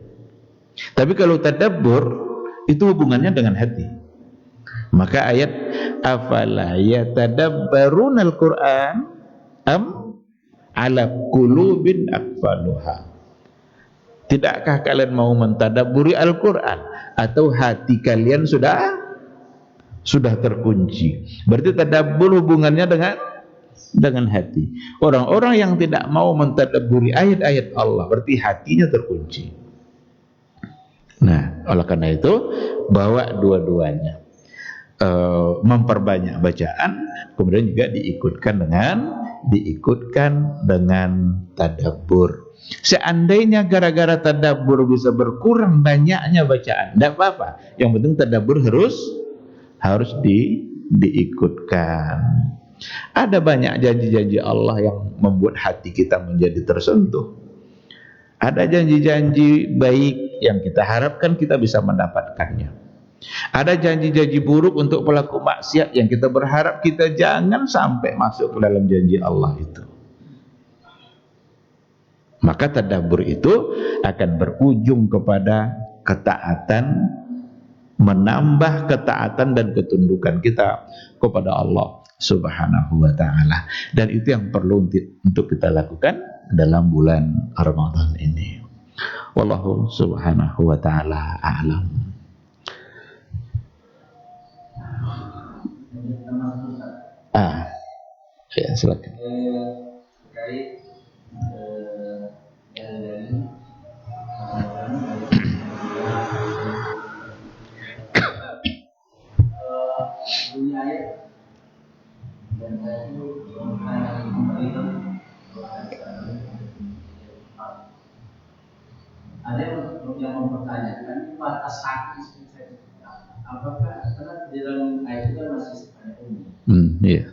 Tapi kalau tadabbur itu hubungannya dengan hati. Maka ayat afala yatadabbaruna al-Qur'an am ala qulubin aqfaluha. Tidakkah kalian mau mentadabburi Al-Qur'an atau hati kalian sudah terkunci? Berarti tadabbur hubungannya dengan hati. Orang-orang yang tidak mau mentadabburi ayat-ayat Allah berarti hatinya terkunci. Nah, oleh karena itu bawa dua-duanya. Memperbanyak bacaan, kemudian juga diikutkan dengan tadabbur. Seandainya gara-gara tadabbur bisa berkurang banyaknya bacaan, tidak apa-apa. Yang penting tadabbur harus diikutkan. Ada banyak janji-janji Allah yang membuat hati kita menjadi tersentuh. Ada janji-janji baik yang kita harapkan kita bisa mendapatkannya. Ada janji-janji buruk untuk pelaku maksiat yang kita berharap kita jangan sampai masuk ke dalam janji Allah itu. Maka tadabbur itu akan berujung kepada ketaatan, menambah ketaatan dan ketundukan kita kepada Allah Subhanahu wa ta'ala. Dan itu yang perlu untuk kita lakukan dalam bulan Ramadan ini. Wallahu subhanahu wa ta'ala a'lam. Ya silakan. Terkait dari bunyi ayat dan tadi ada yang mempertanyakan batas hati apakah karena di dalam ayat itu masih sebenarnya umum. Iya.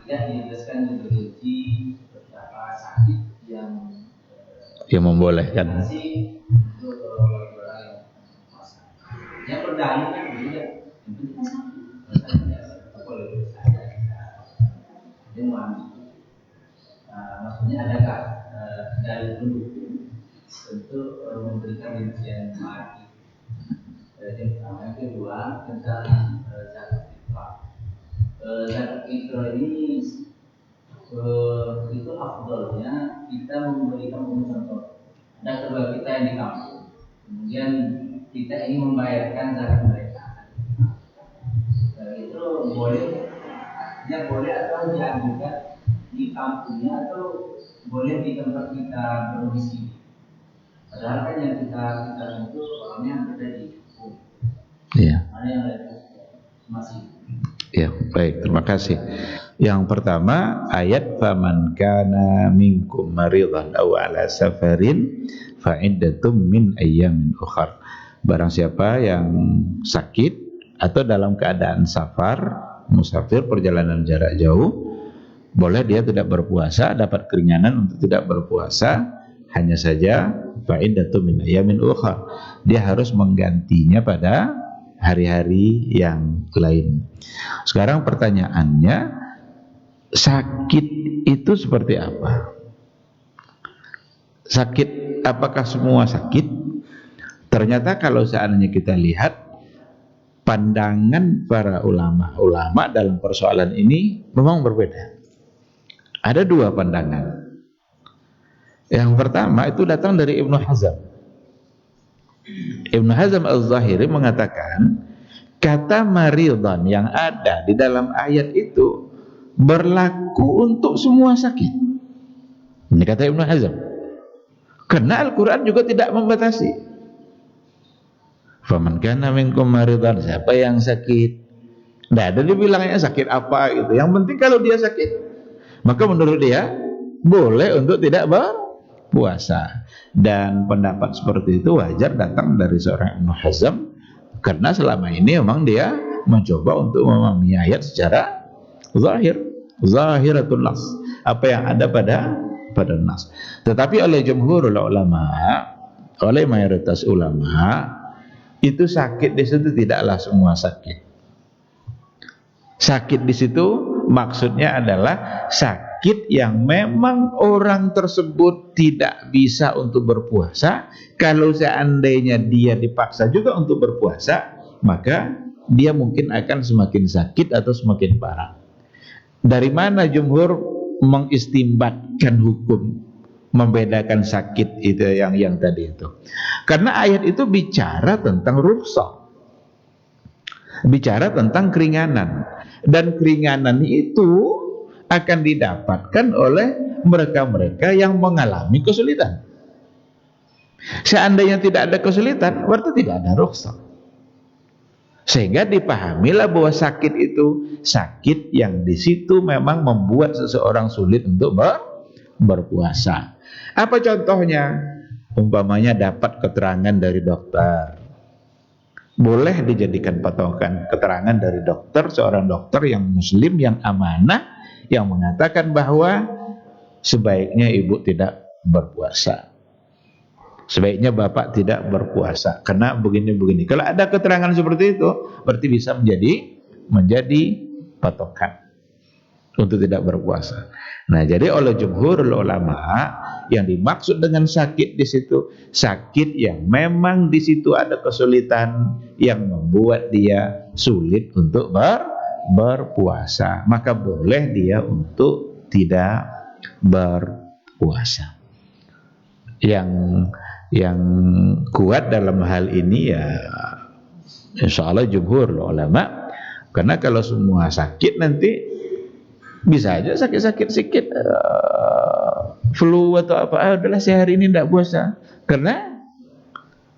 Tidak dijelaskan dirinci seperti apa sakit yang membolehkan. Untuk orang yang puasa. Yang berdalil kan berbeda. Yang penting sakit. Boleh saja dia manusia. Maksudnya adakah dalil pendukung untuk memberikan rincian mati? Yang pertama, yang kedua tentang zakat fitrah. Zakat fitrah ini itu afdalnya kita memberikan contoh. Ada keluarga kita yang di kampung, kemudian kita ingin membayarkan zakat mereka. Itu boleh atau diajukan di kampungnya atau boleh di tempat kita berdomisili. Padahal kan yang kita itu orangnya ada di kampung. Iya. Mana yang masih Ya, baik, terima kasih. Yang pertama, ayat faman kana minkum maridan aw ala safarin fa iddatum min ayyamin ukhar. Barang siapa yang sakit atau dalam keadaan safar, musafir perjalanan jarak jauh, boleh dia tidak berpuasa, dapat keringanan untuk tidak berpuasa, hanya saja fa iddatum min ayyamin ukhar. Dia harus menggantinya pada hari-hari yang lain. Sekarang pertanyaannya, sakit itu seperti apa? Sakit, apakah semua sakit? Ternyata kalau seandainya kita lihat pandangan para ulama dalam persoalan ini memang berbeda. Ada dua pandangan. Yang pertama itu datang dari Ibnu Hazm. Ibnu Hazm al-Zahiri mengatakan kata maridan yang ada di dalam ayat itu berlaku untuk semua sakit. Ini kata Ibnu Hazm. Karena Al-Quran juga tidak membatasi. Faman kana minkum maridan, siapa yang sakit? Tidak ada dibilangnya sakit apa gitu. Yang penting kalau dia sakit, maka menurut dia boleh untuk tidak berpuasa. Dan pendapat seperti itu wajar datang dari seorang Ibnu Hazm, karena selama ini memang dia mencoba untuk memahami ayat secara zahiratul nas, apa yang ada pada nas. Tetapi oleh jumhurul ulama, oleh mayoritas ulama, itu sakit di situ tidaklah semua sakit. Sakit di situ maksudnya adalah sakit yang memang orang tersebut tidak bisa untuk berpuasa. Kalau seandainya dia dipaksa juga untuk berpuasa, maka dia mungkin akan semakin sakit atau semakin parah. Dari mana jumhur mengistimbatkan hukum membedakan sakit itu yang tadi itu? Karena ayat itu bicara tentang rukhsah, bicara tentang keringanan, dan keringanan itu akan didapatkan oleh mereka-mereka yang mengalami kesulitan. Seandainya tidak ada kesulitan, berarti tidak ada rukhsah. Sehingga dipahamilah bahwa sakit itu sakit yang di situ memang membuat seseorang sulit untuk berpuasa. Apa contohnya? Umpamanya dapat keterangan dari dokter. Boleh dijadikan patokan keterangan dari dokter, seorang dokter yang muslim, yang amanah, yang mengatakan bahwa sebaiknya ibu tidak berpuasa, sebaiknya bapak tidak berpuasa karena begini-begini. Kalau ada keterangan seperti itu, berarti bisa menjadi patokan untuk tidak berpuasa. Nah, jadi oleh jumhurul ulama, yang dimaksud dengan sakit di situ sakit yang memang di situ ada kesulitan yang membuat dia sulit untuk berpuasa, maka boleh dia untuk tidak berpuasa. Yang kuat dalam hal ini ya insya Allah jumhur ulama, karena kalau semua sakit nanti bisa aja sakit-sakit sikit, flu atau apa, adalah sehari ini tidak puasa karena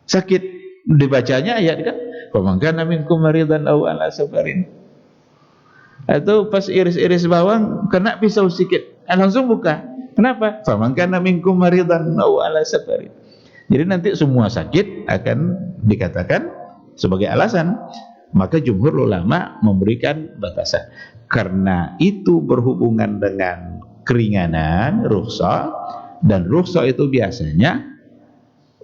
sakit. Dibacanya ayat kan, faman kana minkum maridan aw ala safarin, atau pas iris-iris bawang kena pisau sikit, langsung buka. Kenapa? Faman kana minkum maridan aw ala safarin. Jadi nanti semua sakit akan dikatakan sebagai alasan. Maka jumhur ulama memberikan batasan. Karena itu berhubungan dengan keringanan, rukhsah, dan rukhsah itu biasanya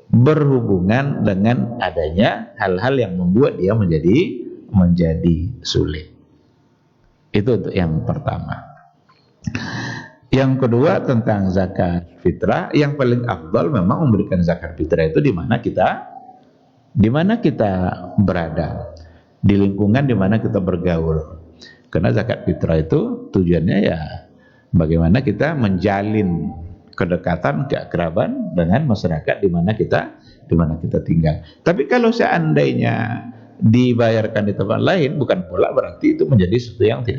berhubungan dengan adanya hal-hal yang membuat dia menjadi sulit. Itu untuk yang pertama. Yang kedua tentang zakat fitrah, yang paling afdal memang memberikan zakat fitrah itu di mana kita berada, di lingkungan di mana kita bergaul. Karena zakat fitrah itu tujuannya ya bagaimana kita menjalin kedekatan, keakraban dengan masyarakat di mana kita tinggal. Tapi kalau seandainya dibayarkan di tempat lain, bukan pula berarti itu menjadi sesuatu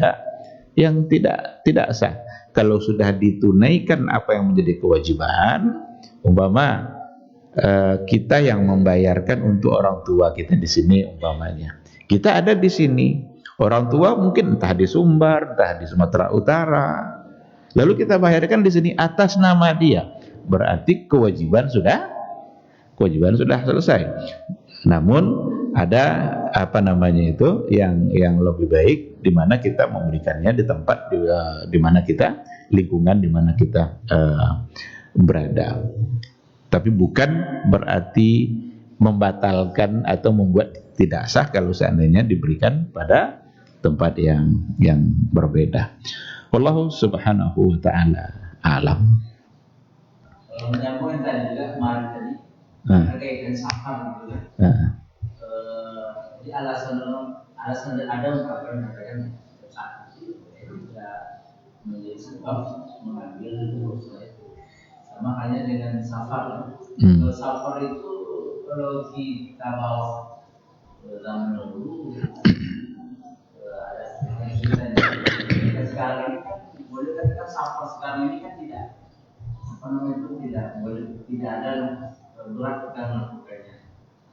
yang tidak sah. Kalau sudah ditunaikan apa yang menjadi kewajiban, umpama kita yang membayarkan untuk orang tua kita di sini, umpamanya kita ada di sini, Orang tua mungkin entah di Sumbar, entah di Sumatera Utara. Lalu kita bayarkan di sini atas nama dia. Berarti kewajiban sudah selesai. Namun ada apa namanya itu yang lebih baik, di mana kita memberikannya di tempat di mana kita, lingkungan di mana kita berada. Tapi bukan berarti membatalkan atau membuat tidak sah kalau seandainya diberikan pada tempat yang berbeda. Wallahu subhanahu wa ta'ala alam. Kalau menyambung yang tadi juga kemarin tadi terkait dengan safar gitu kan. Jadi alasan ada ungkapan mengatakan saat itu tidak menjadi sebab mengambil dosa itu. Sama halnya dengan safar. Kalau safar itu kalau kita bawa zaman dulu ada kita sekarang ini kan boleh katakan safar sekarang ini kan tidak apa namanya itu tidak boleh, tidak ada berat kita melakukannya,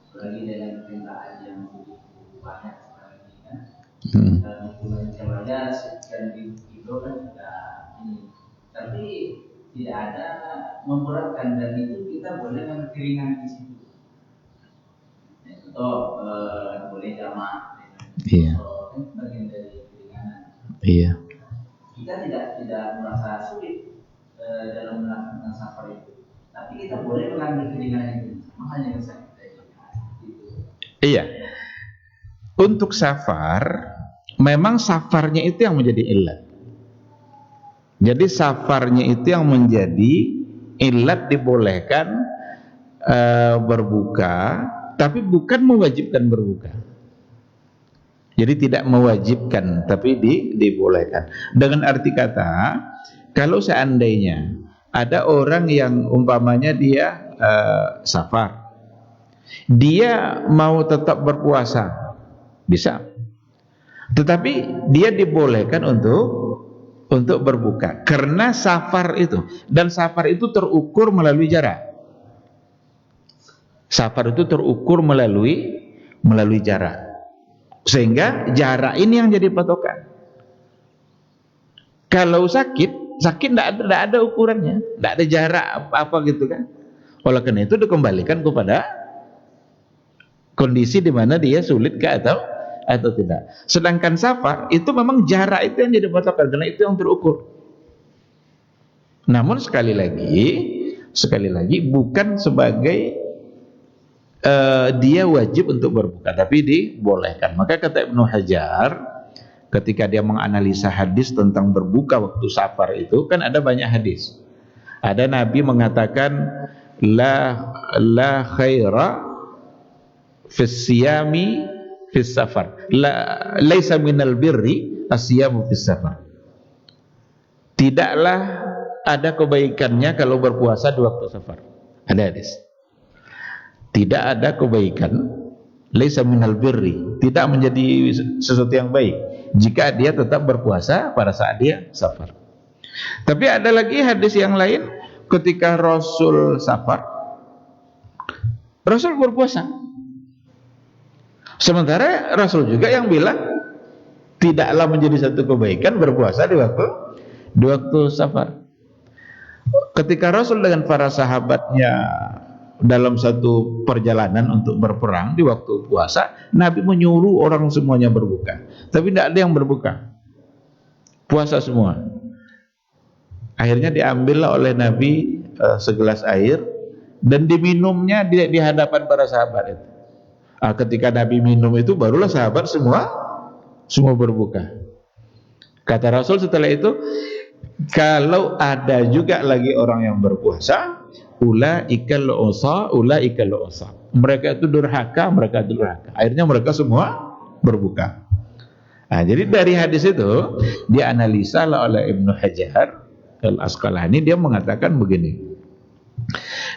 apalagi dengan perintah yang begitu banyak sekarang ini kan. Dan hukuman jamaah sekian kilo kan sudah ini, tapi tidak ada memberatkan, dan itu kita boleh ngambil keringan di situ. Atau boleh jamaah, kan bagian dari keringanan. Iya. Kita tidak merasa sulit dalam melakukan safar itu, tapi kita boleh mengambil keringanan itu, makanya saya gitu. Iya. Untuk safar, memang safarnya itu yang menjadi illat. Jadi safarnya itu yang menjadi illat dibolehkan berbuka, tapi bukan mewajibkan berbuka. Jadi tidak mewajibkan, tapi dibolehkan. Dengan arti kata, kalau seandainya ada orang yang umpamanya dia safar, dia mau tetap berpuasa, bisa. Tetapi dia dibolehkan untuk berbuka karena safar itu, dan safar itu terukur melalui jarak. Safar itu terukur melalui jarak. Sehingga jarak ini yang jadi patokan. Kalau sakit tidak ada ukurannya, tidak ada jarak apa gitu kan. Oleh karena itu dikembalikan kepada kondisi di mana dia sulit atau tidak. Sedangkan safar itu memang jarak itu yang jadi patokan, karena itu yang terukur. Namun sekali lagi bukan sebagai dia wajib untuk berbuka, tapi dibolehkan. Maka kata Ibnu Hajar ketika dia menganalisa hadis tentang berbuka waktu safar itu, kan ada banyak hadis. Ada Nabi mengatakan la khaira fis siyami fis safar, laisa minal birri asyamu fis safar. Tidaklah ada kebaikannya kalau berpuasa di waktu safar. Ada hadis. Tidak ada kebaikan, laisa minal birri, tidak menjadi sesuatu yang baik jika dia tetap berpuasa pada saat dia safar. Tapi ada lagi hadis yang lain, ketika Rasul safar, Rasul berpuasa. Sementara Rasul juga yang bilang tidaklah menjadi satu kebaikan berpuasa di waktu safar. Ketika Rasul dengan para sahabatnya dalam satu perjalanan untuk berperang di waktu puasa, Nabi menyuruh orang semuanya berbuka, tapi tidak ada yang berbuka, puasa semua. Akhirnya diambillah oleh Nabi segelas air dan diminumnya di hadapan para sahabat itu. Ketika Nabi minum itu, barulah sahabat semua berbuka. Kata Rasul setelah itu, kalau ada juga lagi orang yang berpuasa, ulaikal usa. Mereka itu durhaka. Akhirnya mereka semua berbuka. Jadi dari hadis itu dianalisa oleh Ibnu Hajar Al-Asqalani, dia mengatakan begini.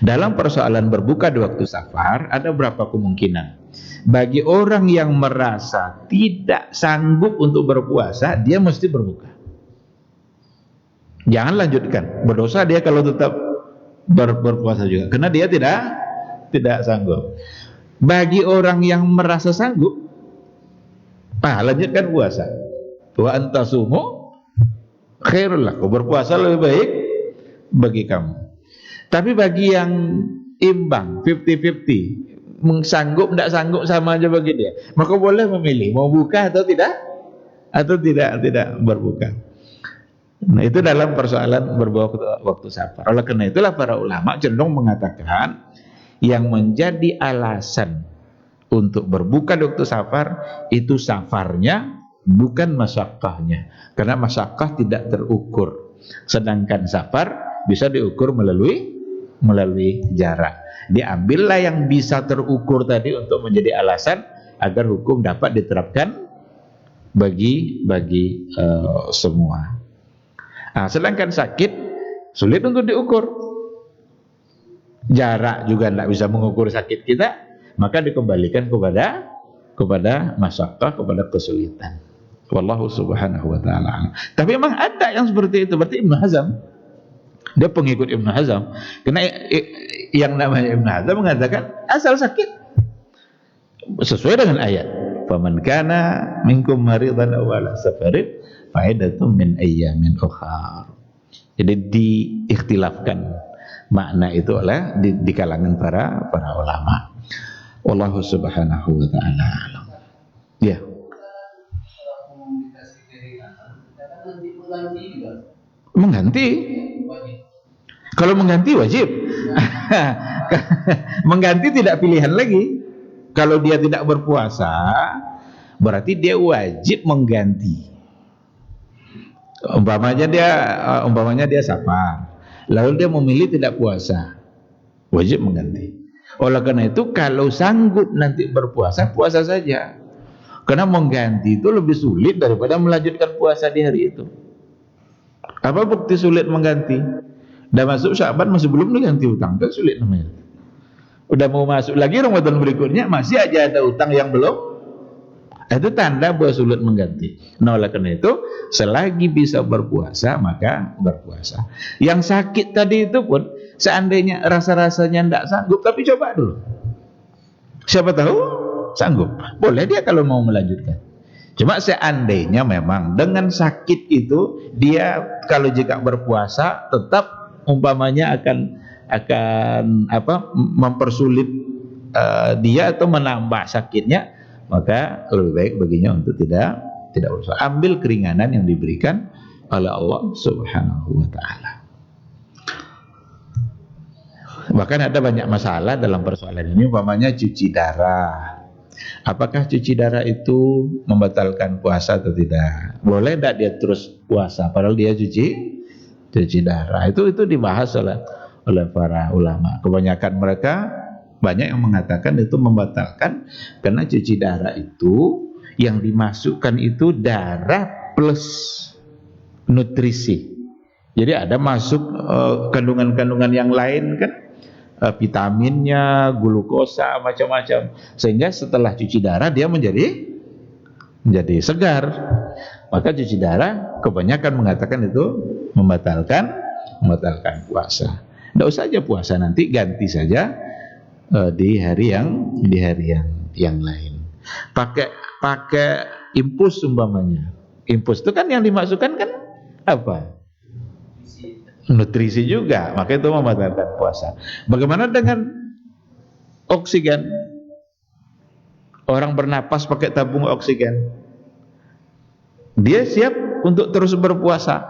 Dalam persoalan berbuka di waktu safar ada berapa kemungkinan. Bagi orang yang merasa tidak sanggup untuk berpuasa, dia mesti berbuka. Jangan lanjutkan, berdosa dia kalau tetap berpuasa juga, karena dia tidak sanggup. Bagi orang yang merasa sanggup, Lanjutkan puasa. Wa antasumu khairul lakum, berpuasa lebih baik bagi kamu. Tapi bagi yang imbang 50-50, sanggup tidak sanggup sama aja bagi dia, maka boleh memilih mau buka atau tidak berbuka. Nah, itu dalam persoalan berbuka waktu safar. Oleh karena itulah para ulama cenderung mengatakan yang menjadi alasan untuk berbuka di waktu safar itu safarnya, bukan masyaqqahnya. Karena masyaqqah tidak terukur, sedangkan safar bisa diukur melalui jarak. Diambillah yang bisa terukur tadi untuk menjadi alasan agar hukum dapat diterapkan bagi semua. Nah, sedangkan sakit sulit untuk diukur, jarak juga tidak bisa mengukur sakit kita, maka dikembalikan kepada masyaqqah, kepada kesulitan. Wallahu subhanahu wa ta'ala. Tapi memang ada yang seperti itu. Berarti Ibnu Hazm, dia pengikut Ibnu Hazm. Karena yang namanya Ibnu Hazm mengatakan asal sakit sesuai dengan ayat, faman kana minkum maridan aw ala safarin fa'idatun min ayyamin ukhar. Jadi diikhtilafkan makna itu oleh di kalangan para ulama. Wallahu subhanahu wa ta'ala alam. Ya. Mengganti. Kalau mengganti wajib. Mengganti tidak pilihan lagi. Kalau dia tidak berpuasa, berarti dia wajib mengganti. Umpamanya dia safar, lalu dia memilih tidak puasa, wajib mengganti. Oleh karena itu kalau sanggup nanti berpuasa, puasa saja. Karena mengganti itu lebih sulit daripada melanjutkan puasa di hari itu. Apa bukti sulit mengganti? Udah masuk Sya'ban masih belum diganti utang, kan sulit namanya. Udah mau masuk lagi Ramadan berikutnya masih aja ada utang yang belum, itu tanda bahwa sulit mengganti. Nah, oleh karena itu selagi bisa berpuasa maka berpuasa. Yang sakit tadi itu pun seandainya rasa-rasanya tidak sanggup, tapi coba dulu, siapa tahu sanggup, boleh dia kalau mau melanjutkan. Cuma seandainya memang dengan sakit itu dia kalau jika berpuasa tetap umpamanya akan mempersulit dia atau menambah sakitnya, maka lebih baik baginya untuk tidak berpuasa. Ambil keringanan yang diberikan oleh Allah Subhanahu wa ta'ala. Bahkan ada banyak masalah dalam persoalan ini, umpamanya cuci darah. Apakah cuci darah itu membatalkan puasa atau tidak? Boleh tidak dia terus puasa padahal dia cuci darah? Itu dibahas oleh para ulama. Kebanyakan mereka banyak yang mengatakan itu membatalkan, karena cuci darah itu yang dimasukkan itu darah plus nutrisi. Jadi ada masuk kandungan-kandungan yang lain kan, vitaminnya, glukosa, macam-macam, sehingga setelah cuci darah dia menjadi segar. Maka cuci darah kebanyakan mengatakan itu membatalkan puasa. Tidak usah aja puasa, nanti ganti saja di hari yang lain. Pakai infus umpamanya. Infus itu kan yang dimasukkan kan apa? Nutrisi juga, maka itu membatalkan puasa. Bagaimana dengan oksigen? Orang bernapas pakai tabung oksigen, dia siap untuk terus berpuasa.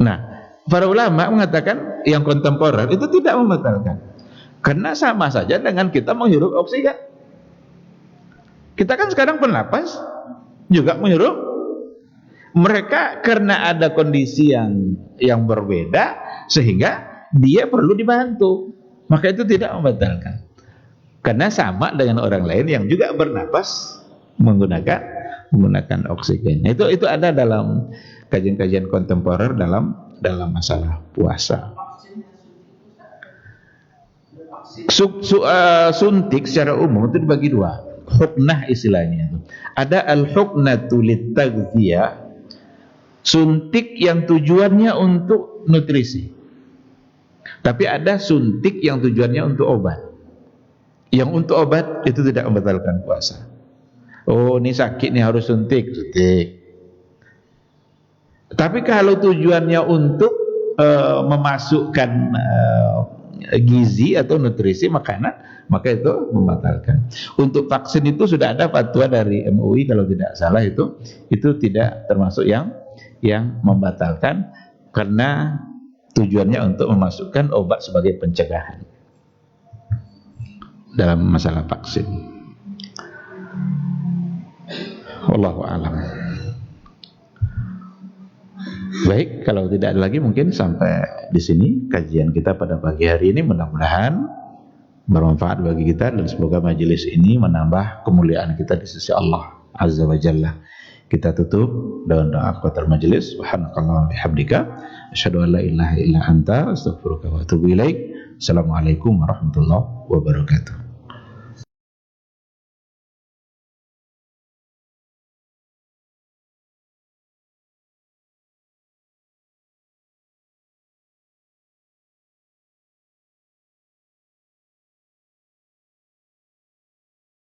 Nah, para ulama mengatakan yang kontemporer itu tidak membatalkan, karena sama saja dengan kita menghirup oksigen. Kita kan sekarang bernapas juga menghirup. Mereka karena ada kondisi yang berbeda sehingga dia perlu dibantu, maka itu tidak membatalkan, karena sama dengan orang lain yang juga bernapas menggunakan oksigen. Itu ada dalam kajian-kajian kontemporer dalam masalah puasa. Suntik secara umum itu dibagi dua, huknah istilahnya. Ada al-huknatu lit-taghziyah, suntik yang tujuannya untuk nutrisi. Tapi ada suntik yang tujuannya untuk obat. Yang untuk obat itu tidak membatalkan puasa. Oh, ini sakit nih harus suntik. Tapi kalau tujuannya untuk memasukkan gizi atau nutrisi makanan, maka itu membatalkan. Untuk vaksin itu sudah ada fatwa dari MUI kalau tidak salah, itu tidak termasuk yang membatalkan, karena tujuannya untuk memasukkan obat sebagai pencegahan dalam masalah vaksin. Wallahu a'lam. Baik, kalau tidak ada lagi mungkin sampai di sini kajian kita pada pagi hari ini. Mudah-mudahan bermanfaat bagi kita dan semoga majelis ini menambah kemuliaan kita di sisi Allah Azza wa Jalla. Kita tutup dengan doa qatar majelis. Subhanakallah wa bihamdika asyhadu an la ilaha illa anta astaghfiruka wa atubu ilaik. Assalamualaikum warahmatullahi wabarakatuh.